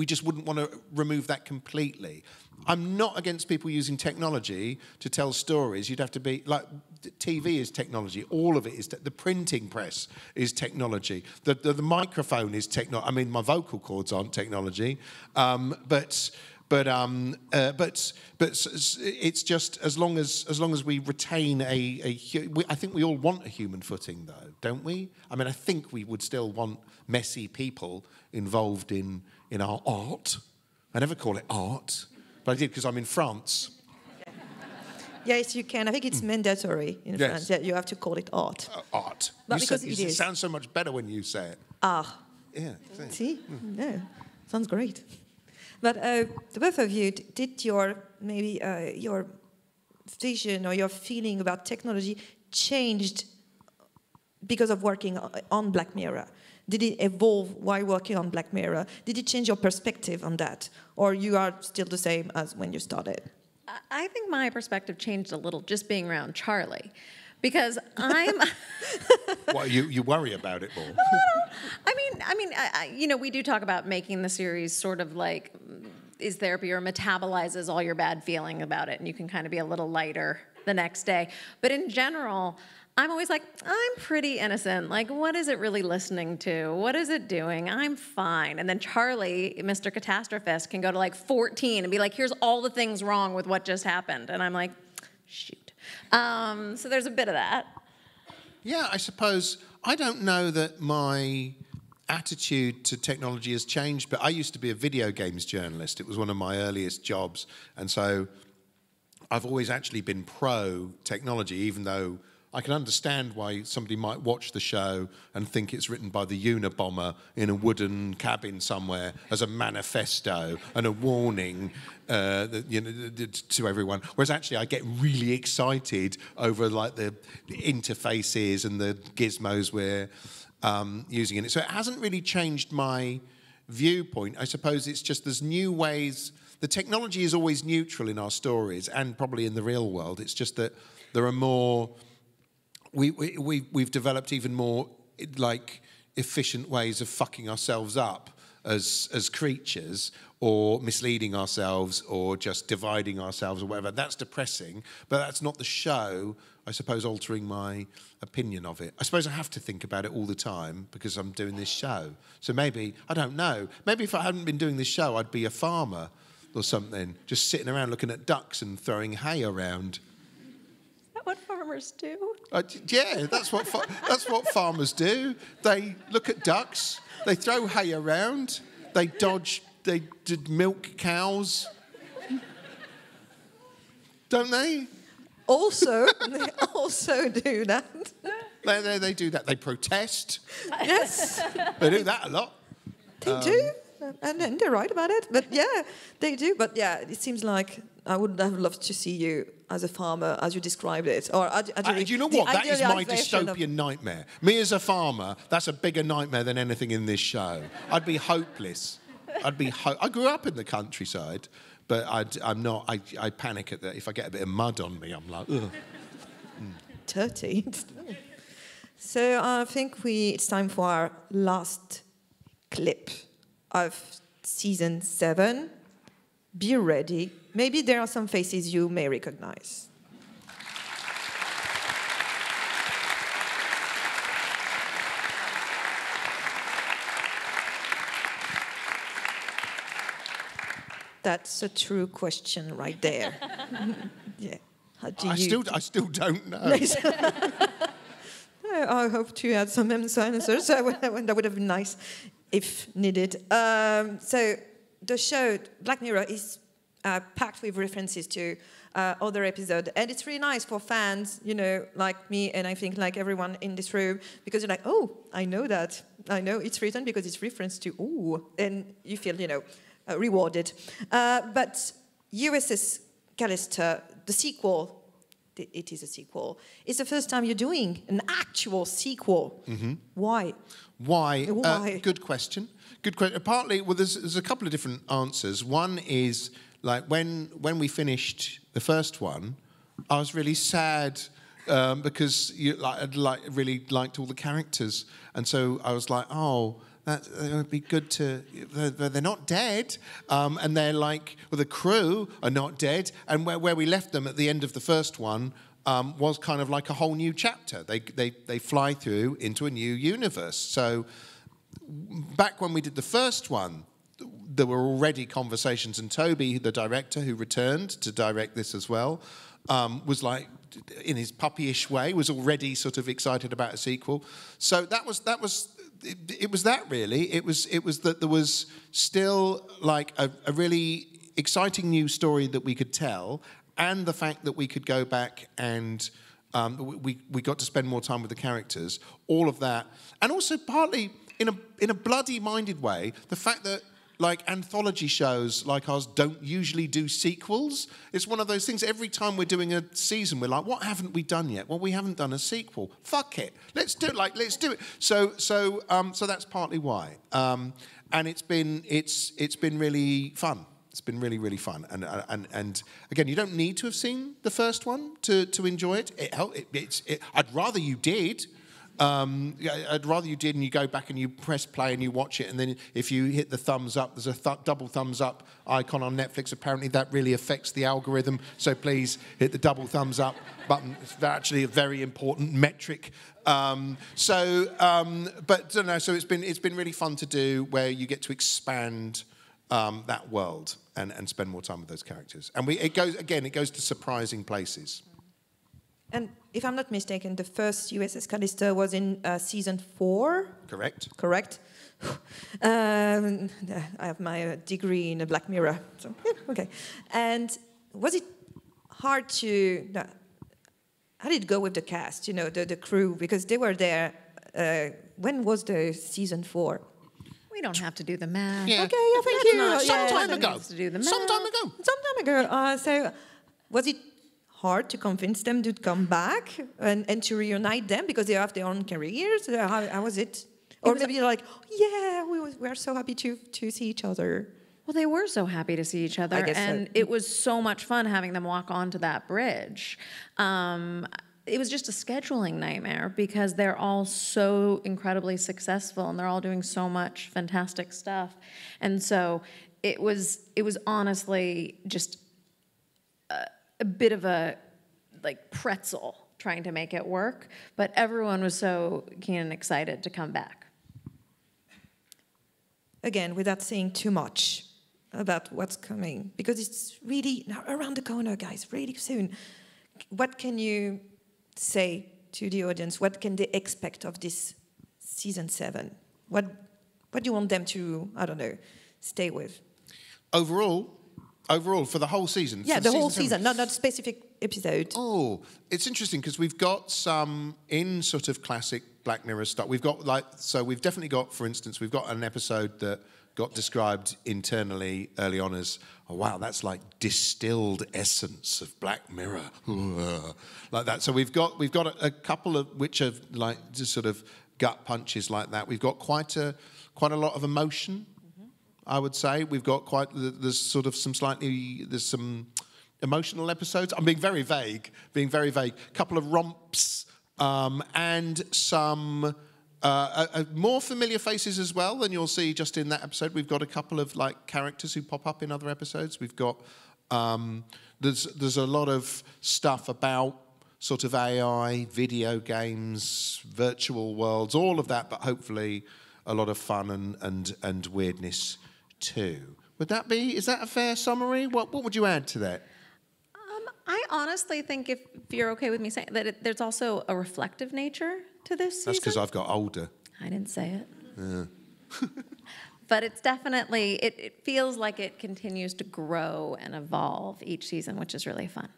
just wouldn't want to remove that completely. I'm not against people using technology to tell stories. You'd have to be like, TV is technology. All of it is. The printing press is technology. The microphone is technology. I mean, my vocal cords aren't technology, but it's just as long as we retain I think we all want a human footing, though, don't we? I mean, I think we would still want messy people involved in our art. I never call it art, but I did because I'm in France. Yes, you can. I think it's mandatory in France that you have to call it art. Art. But because it is. It sounds so much better when you say it. Ah. Yeah. See? No. Sounds great. But the both of you, did your vision or your feeling about technology changed because of working on Black Mirror? Did it evolve while working on Black Mirror? Did it change your perspective on that? Or you are still the same as when you started? I think my perspective changed a little just being around Charlie. Because I'm... Well, you worry about it more. I mean, we do talk about making the series sort of like is therapy or metabolizes all your bad feeling about it, and you can kind of be a little lighter the next day. But in general, I'm always like, I'm pretty innocent. Like, what is it really listening to? What is it doing? I'm fine. And then Charlie, Mr. Catastrophist, can go to like 14 and be like, here's all the things wrong with what just happened. And I'm like, shoot. So there's a bit of that. Yeah, I suppose, I don't know that my attitude to technology has changed, but I used to be a video games journalist. It was one of my earliest jobs. And so I've always actually been pro-technology, even though I can understand why somebody might watch the show and think it's written by the Unabomber in a wooden cabin somewhere as a manifesto and a warning to everyone. Whereas actually I get really excited over like the interfaces and the gizmos we're using in it. So it hasn't really changed my viewpoint. I suppose it's just there's new ways. The technology is always neutral in our stories and probably in the real world. It's just that there are more... We've developed even more like efficient ways of fucking ourselves up as creatures, or misleading ourselves, or just dividing ourselves, or whatever. That's depressing, but that's not the show, I suppose, altering my opinion of it. I suppose I have to think about it all the time because I'm doing this show. So maybe, I don't know, maybe if I hadn't been doing this show, I'd be a farmer or something, just sitting around looking at ducks and throwing hay around. What farmers do? Yeah, that's what farmers do. They look at ducks, they throw hay around, they milk cows. Don't they? Also, they also do that. They do that. They protest. Yes. They do that a lot. They do. And they're right about it. But yeah, they do. But yeah, it seems like I would have loved to see you as a farmer, as you described it. Or do you know what? That is my dystopian nightmare. Me as a farmer, that's a bigger nightmare than anything in this show. I'd be hopeless. I grew up in the countryside, but I'm not. I panic at that. If I get a bit of mud on me, I'm like, ugh. Dirty. So I think it's time for our last clip of season 7. Be ready. Maybe there are some faces you may recognize. That's a true question right there. Yeah. How do I you... still don't know. I hope to add some answers. That would have been nice if needed. So the show Black Mirror is packed with references to other episodes, and it's really nice for fans, you know, like me, and I think like everyone in this room, because you're like, oh, I know that. I know it's written because it's referenced to, ooh, and you feel, you know, rewarded. But USS Callister, the sequel, it is a sequel. It's the first time you're doing an actual sequel. Mm-hmm. Why? Why? Good question. Good question. Partly, well, there's a couple of different answers. One is like when we finished the first one, I was really sad because I'd really liked all the characters, and so I was like, oh. That would be good to. They're not dead, and they're like, well, the crew are not dead, and where we left them at the end of the first one was kind of like a whole new chapter. They fly through into a new universe. So back when we did the first one, there were already conversations, and Toby, the director who returned to direct this as well, was like, in his puppyish way, was already sort of excited about a sequel. So that was. It was that really. It was that there was still like a really exciting new story that we could tell, and the fact that we could go back and we got to spend more time with the characters. All of that, and also partly in a bloody-minded way, the fact that like anthology shows like ours don't usually do sequels. It's one of those things. Every time we're doing a season, we're like, what haven't we done yet? Well, we haven't done a sequel. Fuck it. Let's do it. Let's do it. So that's partly why. And it's been really fun. It's been really, really fun. And again, you don't need to have seen the first one to enjoy it. I'd rather you did. I'd rather you did, and you go back and you press play and you watch it, and then if you hit the thumbs up, there's a double thumbs up icon on Netflix. Apparently that really affects the algorithm, so please hit the double thumbs up button. It's actually a very important metric. So it's been really fun to do, where you get to expand that world and spend more time with those characters. And it goes to surprising places. And if I'm not mistaken, the first USS Callister was in season 4? Correct. I have my degree in Black Mirror. So, yeah, okay. And was it hard to... how did it go with the cast, you know, the crew? Because they were there... when was the season 4? We don't have to do the math. Yeah. Okay, yeah, thank you. Sometime ago. So was it hard to convince them to come back and to reunite them because they have their own careers? How was it? Or maybe you're like, yeah, we're so happy to see each other. Well, they were so happy to see each other, and it was so much fun having them walk onto that bridge. It was just a scheduling nightmare because they're all so incredibly successful and they're all doing so much fantastic stuff. And so it was honestly just a bit of a like pretzel trying to make it work, but everyone was so keen and excited to come back. Again, without saying too much about what's coming, because it's really now around the corner, guys, really soon. What can you say to the audience? What can they expect of this season 7? What do you want them to, I don't know, stay with? Overall, for the whole season? Yeah, the whole season, not specific episode. Oh, it's interesting because we've got some in sort of classic Black Mirror stuff. We've got we've definitely got, for instance, we've got an episode that got described internally early on as, oh wow, that's like distilled essence of Black Mirror, like that. So we've got a couple of which are like just sort of gut punches like that. We've got quite a lot of emotion. I would say we've got there's some emotional episodes. I'm being very vague. Couple of romps and some more familiar faces as well than you'll see just in that episode. We've got a couple of like characters who pop up in other episodes. We've got there's a lot of stuff about sort of AI, video games, virtual worlds, all of that, but hopefully a lot of fun and weirdness too. Is that a fair summary? What would you add to that? I honestly think, if you're okay with me saying that, there's also a reflective nature to this season. That's because I've got older. I didn't say it. But it's definitely, it feels like it continues to grow and evolve each season, which is really fun.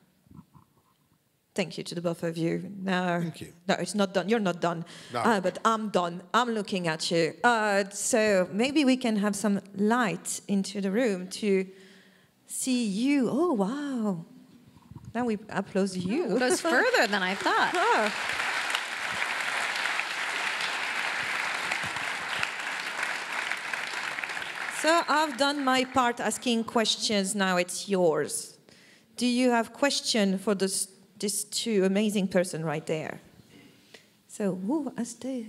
Thank you to the both of you. No, Thank you. No, it's not done. You're not done. No. But I'm done. I'm looking at you. So maybe we can have some light into the room to see you. Oh, wow. Now we applaud you. It goes further than I thought. Oh. So I've done my part asking questions. Now it's yours. Do you have question for these two amazing person right there? So who has the...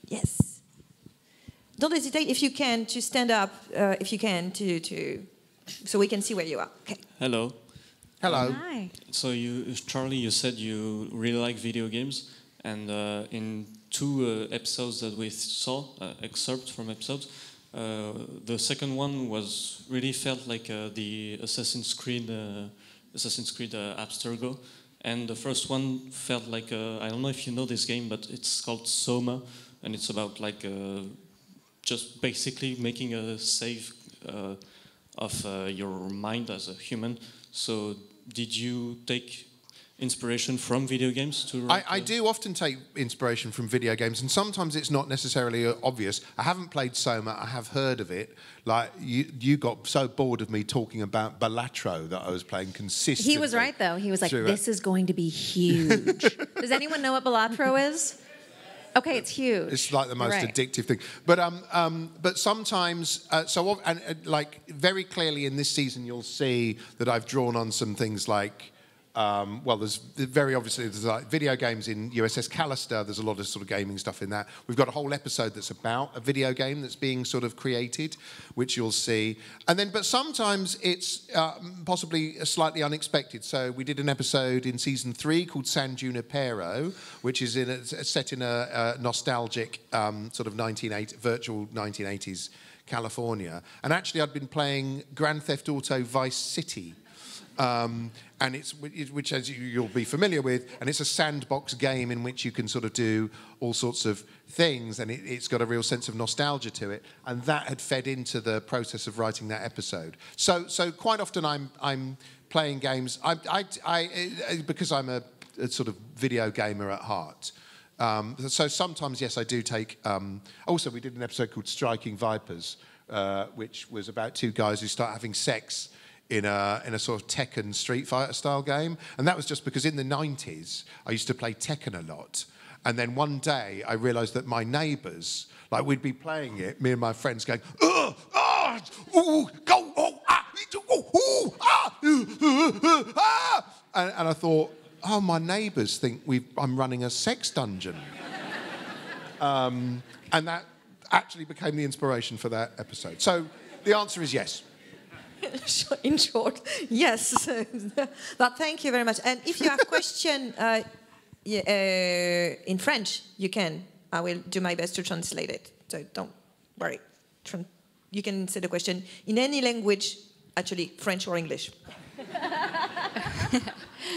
Yes. Don't hesitate if you can to stand up. If you can to so we can see where you are. Okay. Hello. Hello. Hi. So Charlie, you said you really like video games, and in two episodes that we saw, excerpts from episodes, the second one really felt like the Assassin's Creed Abstergo, and the first one felt like I don't know if you know this game, but it's called Soma, and it's about like just basically making a save of your mind as a human. So did you take inspiration from video games to write? I do often take inspiration from video games, and sometimes it's not necessarily obvious. I haven't played Soma. I have heard of it. Like you got so bored of me talking about Balatro that I was playing consistently. He was right, though. He was like, this is going to be huge. Does anyone know what Balatro is? Okay, it's huge. It's like the most addictive thing. But sometimes, like very clearly in this season, you'll see that I've drawn on some things like, there's very obviously there's like video games in USS Callister. There's a lot of sort of gaming stuff in that. We've got a whole episode that's about a video game that's being sort of created, which you'll see. And then, but sometimes it's possibly slightly unexpected. So we did an episode in season 3 called San Junipero, which is set in a nostalgic sort of virtual 1980s California. And actually, I'd been playing Grand Theft Auto Vice City. And which as you'll be familiar with, and it's a sandbox game in which you can sort of do all sorts of things, and it's got a real sense of nostalgia to it, and that had fed into the process of writing that episode. So quite often I'm playing games. Because I'm a sort of video gamer at heart. So sometimes, yes, I do take. Also, we did an episode called Striking Vipers, which was about two guys who start having sex in a sort of Tekken Street Fighter style game. And that was just because in the 90s, I used to play Tekken a lot. And then one day, I realised that my neighbours, like we'd be playing it, me and my friends going, go, and I thought, oh, my neighbours think I'm running a sex dungeon. And that actually became the inspiration for that episode. So the answer is yes. In short, yes. But thank you very much. And if you have question in French, you can. I will do my best to translate it. So don't worry. You can say the question in any language, actually French or English.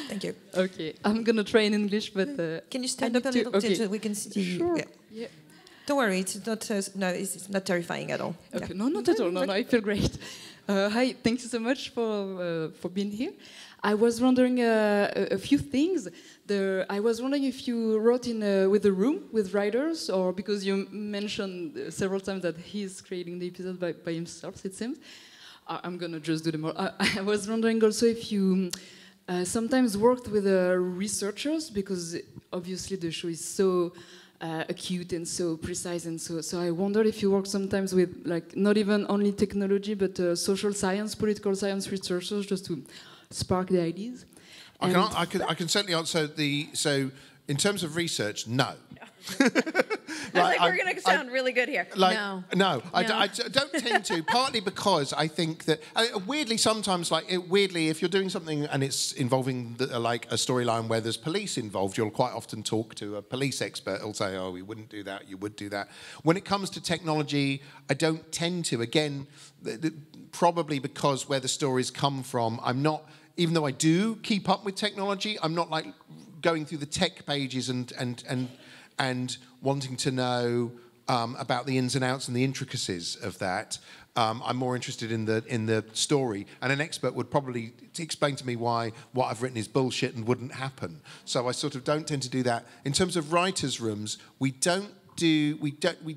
Thank you. Okay, I'm gonna try in English, but can you stand up a little bit so we can see? Sure. Yeah. Don't worry, it's not. It's not terrifying at all. Okay, Yeah. no, not at all. No, I feel great. Hi, thank you so much for being here. I was wondering a few things. I was wondering if you wrote with a room with writers, or because you mentioned several times that he's creating the episode by himself, it seems. I'm gonna just do them all. I was wondering also if you sometimes worked with researchers, because obviously the show is so acute and so precise, and so I wonder if you work sometimes with like not even only technology but social science, political science researchers, just to spark the ideas. I can certainly answer so in terms of research, no. we're going to sound really good here. No. I don't tend to. Partly because I think that weirdly sometimes, weirdly, if you're doing something and it's involving like a storyline where there's police involved, you'll quite often talk to a police expert who'll say, "Oh, we wouldn't do that. You would do that." When it comes to technology, I don't tend to. Again, probably because where the stories come from, I'm not. Even though I do keep up with technology, I'm not like going through the tech pages and wanting to know about the ins and outs and the intricacies of that. I'm more interested in the story, and an expert would probably explain to me why what I've written is bullshit and wouldn't happen. So I sort of don't tend to do that. In terms of writers' rooms, we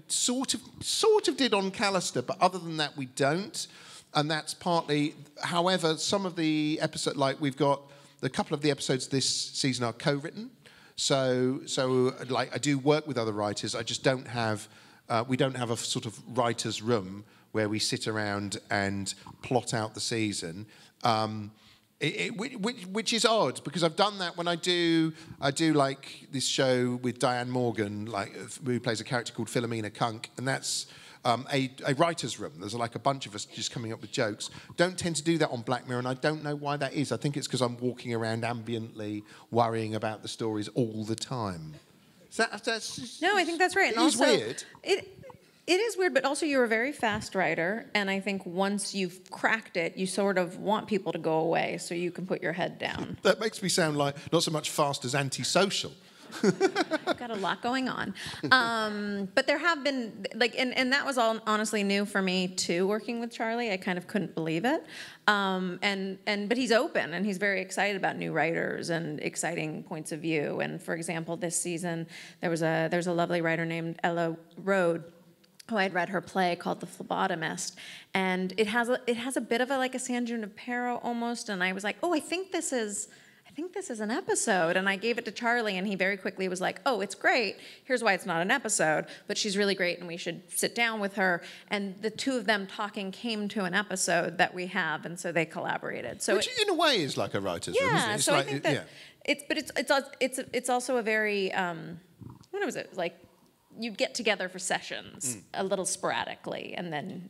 sort of did on Callister, but other than that, we don't. And that's partly, however, some of the episodes, like we've got a couple of the episodes this season are co-written. So like I do work with other writers. I just don't have, we don't have a sort of writer's room where we sit around and plot out the season. Which is odd because I've done that when I do like this show with Diane Morgan, like who plays a character called Philomena Cunk, and that's a writer's room. There's like a bunch of us just coming up with jokes. Don't tend to do that on Black Mirror, and I don't know why that is. I think it's because I'm walking around ambiently worrying about the stories all the time. No, I think that's right. It and is also, weird. It is weird, but also you're a very fast writer, and I think once you've cracked it, you sort of want people to go away so you can put your head down. That makes me sound like not so much fast as antisocial. I've got a lot going on. But there have been, like, and that was all honestly new for me too, working with Charlie. I kind of couldn't believe it. But he's open and he's very excited about new writers and exciting points of view. And for example, this season, there's a lovely writer named Ella Rhoades, who I had read her play called The Phlebotomist, and it has a bit of a San Junipero almost, and I was like, oh, I think this is an episode, and I gave it to Charlie, and he very quickly was like, oh, it's great, here's why it's not an episode, but she's really great, and we should sit down with her, and the two of them talking came to an episode that we have, and so they collaborated. So which in a way is like a writer's room, isn't it? It's I think that it's also a very, what was it, like, you'd get together for sessions a little sporadically and then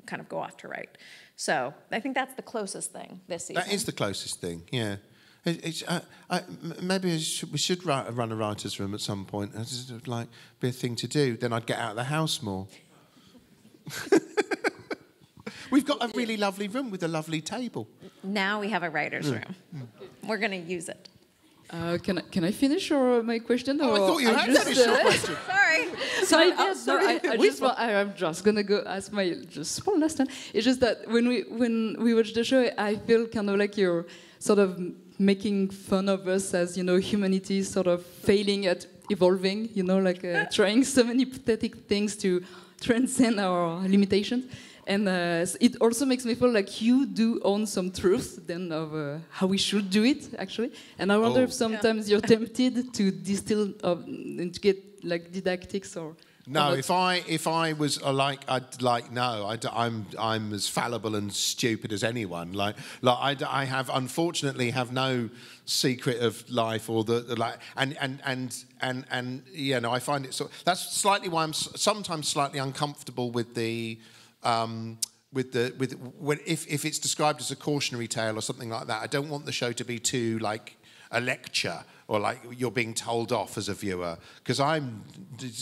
kind of go off to write. So I think that's the closest thing this season. That is the closest thing, yeah. Maybe we should run a writer's room at some point. It's just like be a thing to do. Then I'd get out of the house more. We've got a really lovely room with a lovely table. Now we have a writer's room. We're going to use it. Can I finish my question? Oh, I thought you had finished your question. Sorry. I'm just gonna go ask my just one last one. It's just that when we watch the show, I feel kind of like you're sort of making fun of us as humanity sort of failing at evolving. Trying so many pathetic things to transcend our limitations. And it also makes me feel like you do own some truth then of how we should do it, actually. And I wonder if sometimes you're tempted to distill and to get like didactics or. No, if I was I'm as fallible and stupid as anyone. I have unfortunately have no secret of life or I find it that's slightly why I'm sometimes slightly uncomfortable with the. If it's described as a cautionary tale or something like that, I don't want the show to be too like a lecture or like you're being told off as a viewer, because I'm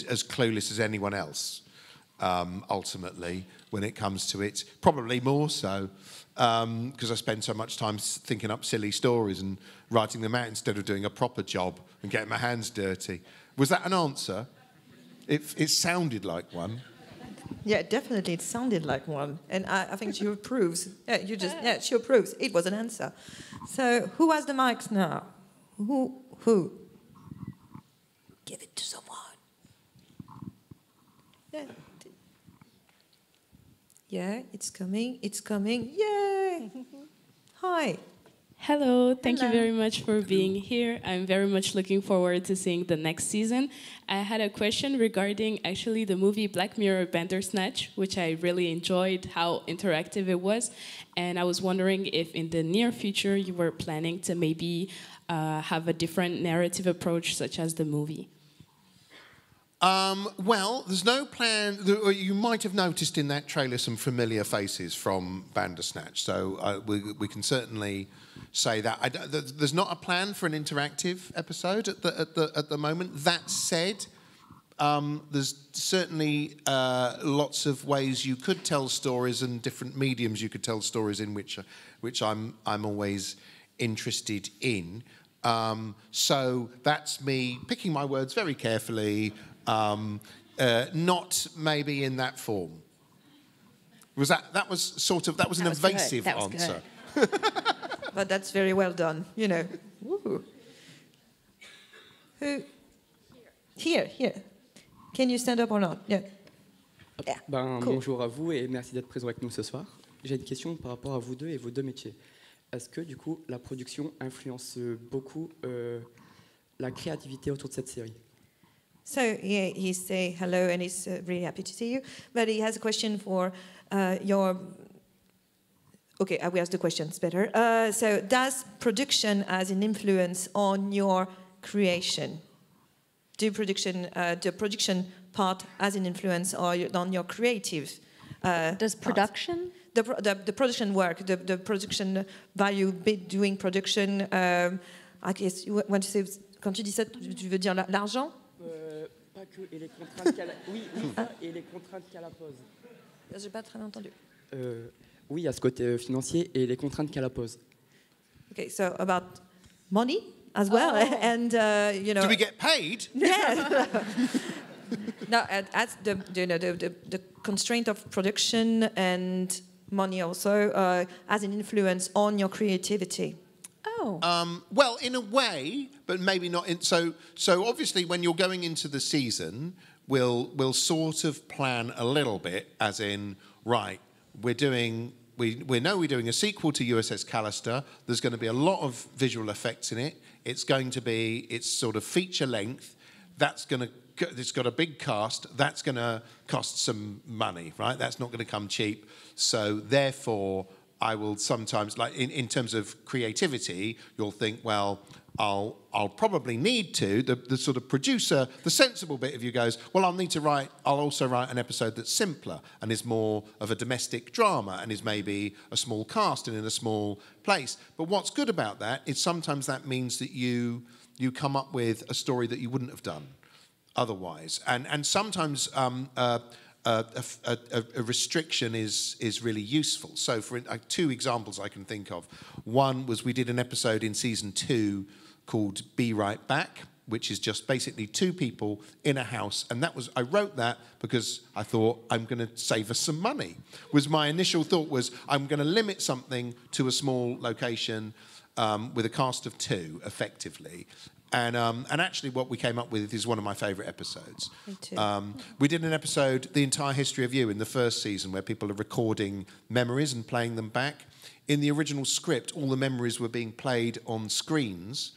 as clueless as anyone else ultimately when it comes to it, probably more so because I spend so much time thinking up silly stories and writing them out instead of doing a proper job and getting my hands dirty. Was that an answer? It sounded like one. Yeah, definitely. It sounded like one. And I think she approves. She approves. It was an answer. So who has the mics now? Who? Give it to someone. Yeah, it's coming. It's coming. Yay! Hi. Hello, thank you very much for being here. I'm very much looking forward to seeing the next season. I had a question regarding actually the movie Black Mirror Bandersnatch, which I really enjoyed how interactive it was. And I was wondering if in the near future you were planning to maybe have a different narrative approach such as the movie. Well, there's no plan. You might have noticed in that trailer some familiar faces from Bandersnatch, so we can certainly say that. There's not a plan for an interactive episode at the moment. That said, there's certainly lots of ways you could tell stories and different mediums you could tell stories in, which I'm always interested in. So that's me picking my words very carefully. Not maybe in that form. Was that was an evasive answer. But that's very well done, you know. Woo. Who? Here. Can you stand up or not? Yeah. Yeah. Cool. Bonjour à vous et merci d'être présent avec nous ce soir. J'ai une question par rapport à vous deux et vos deux métiers. Est-ce que du coup la production influence beaucoup la créativité autour de cette série? So he say hello and he's really happy to see you. But he has a question for your... Okay, I will ask the questions better. So does production has an influence on your creation? The production part has an influence on your creative Does production? The production work, the production value, doing production, I guess, when you say, quand tu dis ça, tu veux dire l'argent? Pas que, et les contraintes qu'elle oui, ça, et les contraintes qu'elle pose. J'ai pas très entendu. Oui, il y a ce côté financier et les contraintes qu'elle pose. Okay, so about money as well, and you know. Do we get paid? Yeah. No, as the constraint of production and money also has an influence on your creativity. Oh. Well, in a way, but maybe not. So obviously, when you're going into the season, we'll sort of plan a little bit, as in, right, we know we're doing a sequel to USS Callister. There's going to be a lot of visual effects in it. It's sort of feature length. It's got a big cast. That's going to cost some money, right? That's not going to come cheap. So therefore, I will sometimes, like in terms of creativity, you'll think, well, I'll probably need to. The sort of producer, the sensible bit of you goes, well, I'll also write an episode that's simpler and is more of a domestic drama and is maybe a small cast and in a small place. But what's good about that is sometimes that means that you come up with a story that you wouldn't have done otherwise. And sometimes a restriction is really useful. So for two examples I can think of. One was we did an episode in season 2 called Be Right Back, which is just basically two people in a house. And I wrote that because I thought, I'm going to save us some money. My initial thought was, I'm going to limit something to a small location with a cast of 2, effectively. And actually what we came up with is one of my favourite episodes. Me too. We did an episode, The Entire History of You, in the first season, where people are recording memories and playing them back. In the original script, all the memories were being played on screens.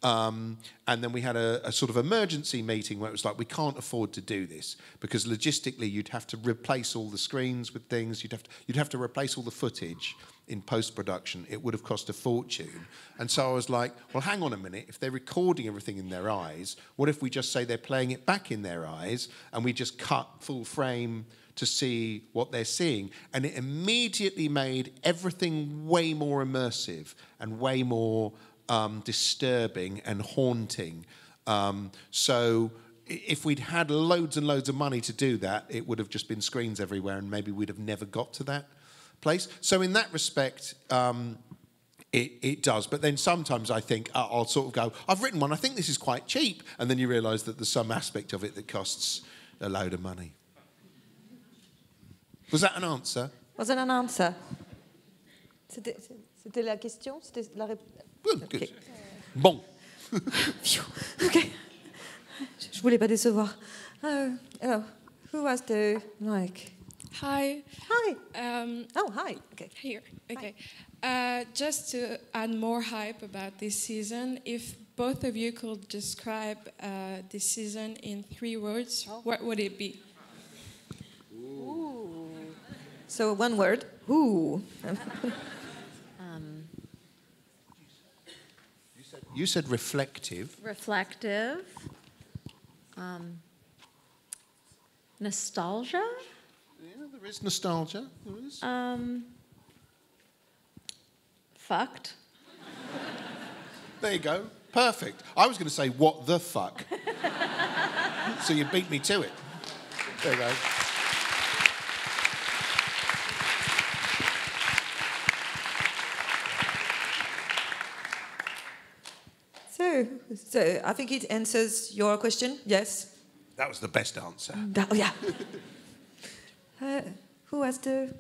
And then we had a sort of emergency meeting where it was like, we can't afford to do this because logistically you'd have to replace all the screens with things. You'd have to replace all the footage in post-production. It would have cost a fortune. And so I was like, well, hang on a minute. If they're recording everything in their eyes, what if we just say they're playing it back in their eyes and we just cut full frame to see what they're seeing? And it immediately made everything way more immersive and way more disturbing and haunting. So if we'd had loads and loads of money to do that, it would have just been screens everywhere and maybe we'd have never got to that place. So in that respect, it does. But then sometimes I think I'll sort of go, I've written one, I think this is quite cheap. And then you realise that there's some aspect of it that costs a load of money. Was that an answer? Was it an answer? C'était la question? C'était la réponse? Good. Okay. Bon. Okay. Je voulais pas décevoir. Who has the mic? Hi. Hi. Hi. Okay. Here. Okay. Just to add more hype about this season, if both of you could describe this season in 3 words, what would it be? Ooh. So one word. Ooh. You said reflective. Reflective. Nostalgia? Yeah, there is nostalgia. There is. Fucked. There you go. Perfect. I was going to say, what the fuck? So you beat me to it. There you go. So I think it answers your question. Yes. That was the best answer. Oh yeah. Who has the?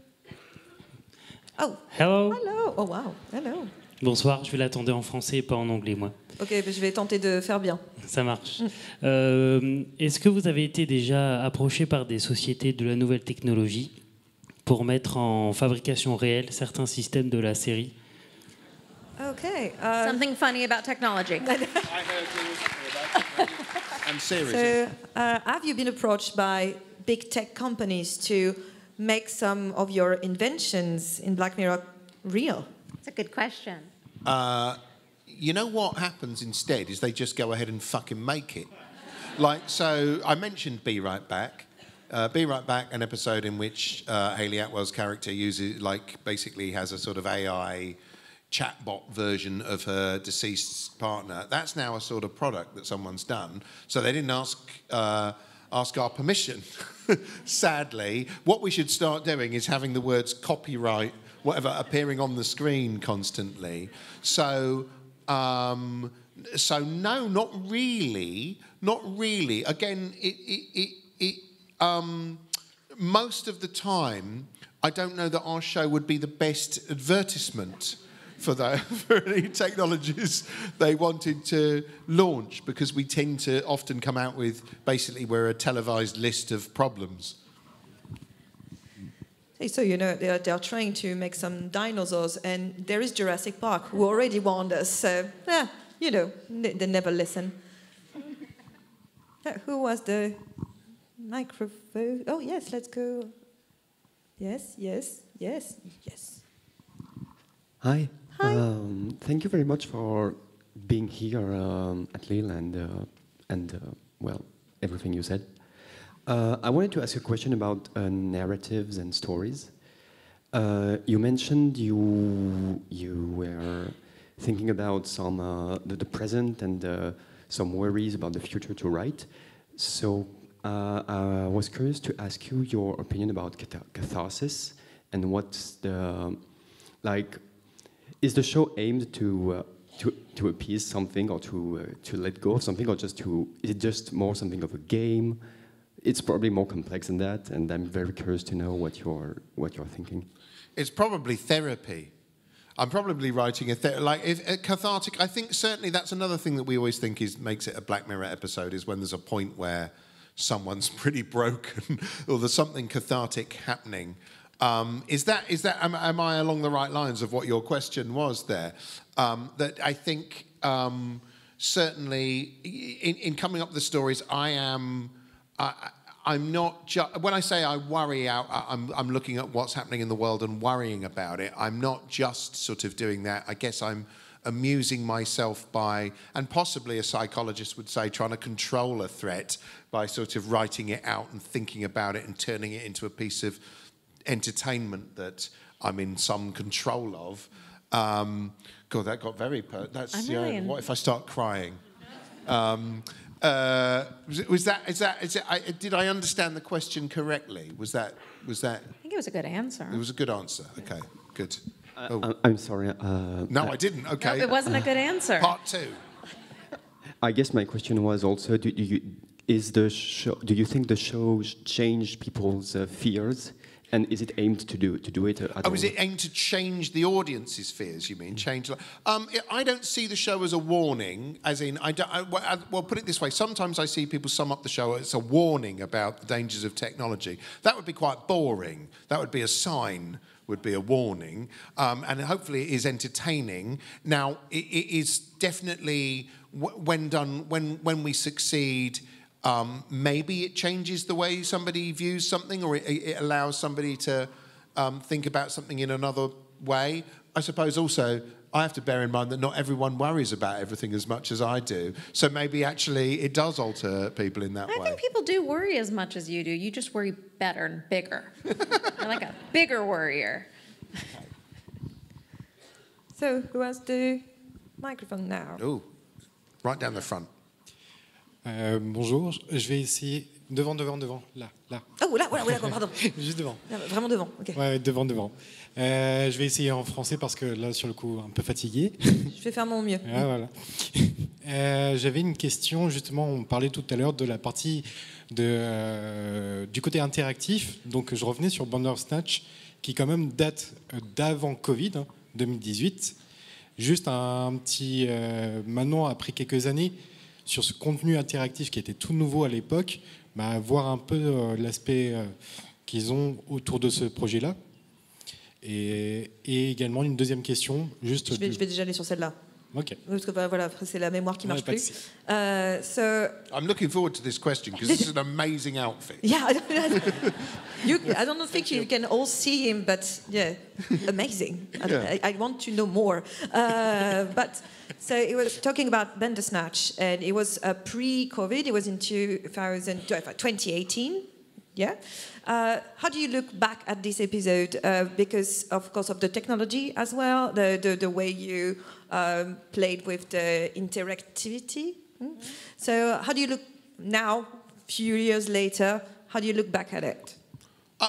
Oh. Hello. Hello. Oh wow. Hello. Bonsoir. Je vais l'attendre en français et pas en anglais, moi. Ok, je vais tenter de faire bien. Ça marche. Est-ce que vous avez été déjà approché par des sociétés de la nouvelle technologie pour mettre en fabrication réelle certains systèmes de la série? Okay. Something funny about technology. And series. So, have you been approached by big tech companies to make some of your inventions in Black Mirror real? That's a good question. You know what happens instead is they just go ahead and fucking make it. Like, so I mentioned Be Right Back. Be Right Back, an episode in which Hayley Atwell's character uses, like, basically has a sort of AI chatbot version of her deceased partner. That's now a sort of product that someone's done. So they didn't ask our permission. Sadly, what we should start doing is having the words copyright, whatever, appearing on the screen constantly. So no, not really. Not really. Again, most of the time, I don't know that our show would be the best advertisement for any technologies they wanted to launch, because we tend to often come out with, basically, we're a televised list of problems. So, you know, they're trying to make some dinosaurs, and there is Jurassic Park, who already warned us. So, you know, they never listen. Who was the microphone? Oh, yes, let's go. Yes. Hi. Hi. Thank you very much for being here at Lille and well, everything you said. I wanted to ask you a question about narratives and stories. You mentioned you were thinking about some the present and some worries about the future to write. So I was curious to ask you your opinion about catharsis and what's the is the show aimed to appease something or to let go of something, or is it just more something of a game? It's probably more complex than that, and I'm very curious to know what you're thinking. It's probably therapy. I'm probably writing cathartic. I think certainly that's another thing that we always think makes it a Black Mirror episode, is when there's a point where someone's pretty broken or there's something cathartic happening. Am I along the right lines of what your question was there? That I think certainly in coming up with the stories, I'm not just, when I say I worry out, I'm looking at what's happening in the world and worrying about it. I'm not just sort of doing that. I guess I'm amusing myself by, and possibly a psychologist would say, trying to control a threat by sort of writing it out and thinking about it and turning it into a piece of entertainment that I'm in some control of. God, that got very... what if I start crying? Did I understand the question correctly? Was that? I think it was a good answer. It was a good answer. Okay, good. I'm sorry. No, I didn't. Okay. No, it wasn't a good answer. Part two. I guess my question was also: do you think the show changed people's fears? And is it aimed to do it at all? Is it aimed to change the audience's fears, you mean? I don't see the show as a warning, as in, well, put it this way, sometimes I see people sum up the show as a warning about the dangers of technology. That would be quite boring. That would be a sign, would be a warning. And hopefully it is entertaining. Now, it is definitely, when we succeed, maybe it changes the way somebody views something, or it allows somebody to think about something in another way. I suppose also I have to bear in mind that not everyone worries about everything as much as I do. So maybe actually it does alter people in that way. I think people do worry as much as you do. You just worry better and bigger. You're like a bigger worrier. So who has the microphone now? Oh, right down the front. Bonjour, je vais essayer... Devant, là. Oh, là, pardon. Juste devant. Vraiment devant, ok. Ouais, devant. Je vais essayer en français parce que là, sur le coup, un peu fatigué. Je vais faire mon mieux. Ah, voilà. J'avais une question, justement, on parlait tout à l'heure de la partie du côté interactif. Donc, je revenais sur Bandersnatch, qui quand même date d'avant Covid, 2018. Juste un petit... maintenant, après quelques années, sur ce contenu interactif qui était tout nouveau à l'époque, voir un peu l'aspect qu'ils ont autour de ce projet-là. Et également une deuxième question. Juste je vais déjà aller sur celle-là. Ok. Parce que voilà, c'est la mémoire qui marche plus. I'm looking forward to this question because this is an amazing outfit. Yeah, I don't think you can all see him, but yeah, amazing. Yeah. I want to know more. So it was talking about Bandersnatch, and it was pre-COVID. It was in 2018. Yeah. How do you look back at this episode? Because of course of the technology as well, the way you played with the interactivity. So how do you look now, few years later? How do you look back at it?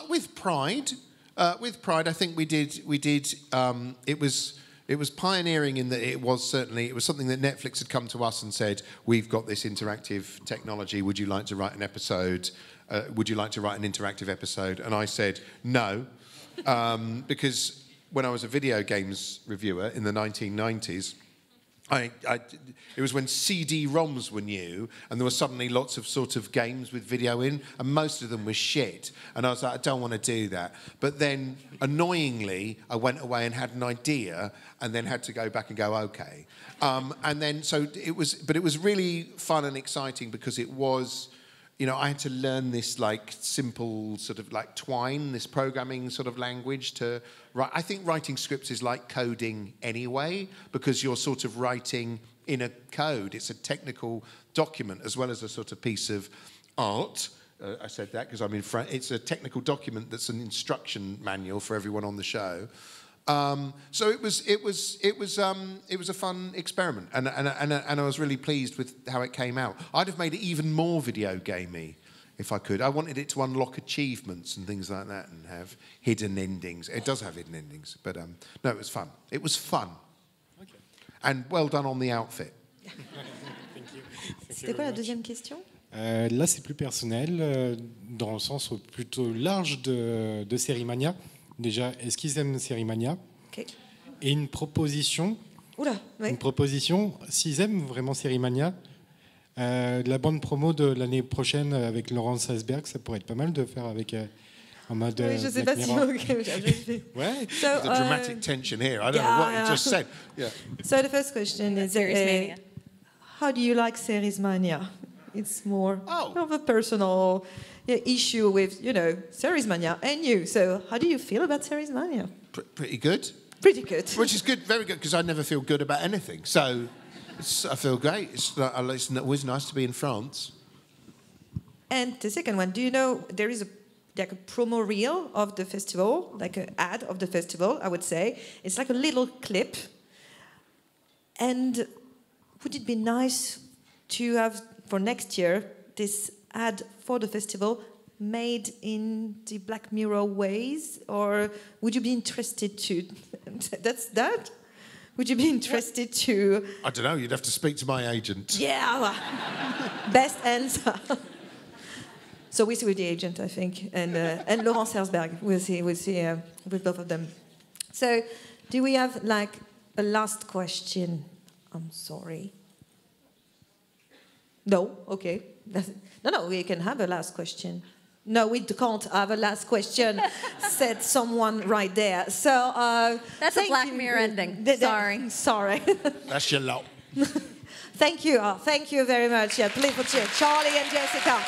With pride. I think we did. It was pioneering in that it was something that Netflix had come to us and said, we've got this interactive technology, would you like to write an episode? Would you like to write an interactive episode? And I said no, because when I was a video games reviewer in the 1990s, it was when CD-ROMs were new, and there were suddenly lots of sort of games with video in, and most of them were shit. And I was like, I don't want to do that. But then, annoyingly, I went away and had an idea, and then had to go back and go, okay. And then, so it was really fun and exciting because it was, I had to learn this like simple sort of like twine, this programming sort of language to write. I think writing scripts is like coding anyway, because you're sort of writing in a code. It's a technical document as well as a sort of piece of art. I said that because I'm in front. It's a technical document that's an instruction manual for everyone on the show. So it was a fun experiment, and I was really pleased with how it came out. I'd have made it even more video gamey if I could. I wanted it to unlock achievements and things like that, and have hidden endings. It does have hidden endings, but no, it was fun. It was fun, okay. And well done on the outfit. C'était quoi la deuxième question? Là, c'est plus personnel, dans le sens plutôt large de Séries Mania. Déjà, est-ce qu'ils aiment Séries Mania? Okay. Et une proposition. Oula, oui. Une proposition, s'ils aiment vraiment Séries Mania, la bande promo de l'année prochaine avec Laurence Asberg, ça pourrait être pas mal de faire avec en mode. Oui, je sais pas si. Ouais. So, the dramatic tension here. I don't know what you just said. Yeah. So the first question is, Series Mania. How do you like Series Mania? It's more of a personal issue with, Series Mania and you. So how do you feel about Series Mania? Pretty good. Pretty good. Which is good, very good, because I never feel good about anything. So I feel great. It's always nice to be in France. And the second one, do you know there is a promo reel of the festival, like an ad of the festival, I would say. It's like a little clip. And would it be nice to have, for next year, this ad for the festival made in the Black Mirror ways? Or would you be interested to... That's that? Would you be interested to... I don't know, you'd have to speak to my agent. Yeah, best answer. So we see with the agent, I think, and Laurence Herzberg. We'll see with both of them. So do we have like a last question? I'm sorry. No? Okay. No, we can have a last question. No, we can't have a last question, said someone right there. So that's a Black Mirror ending. Sorry. That's your lot. Thank you. Thank you very much. Yeah, please put Charlie and Jessica.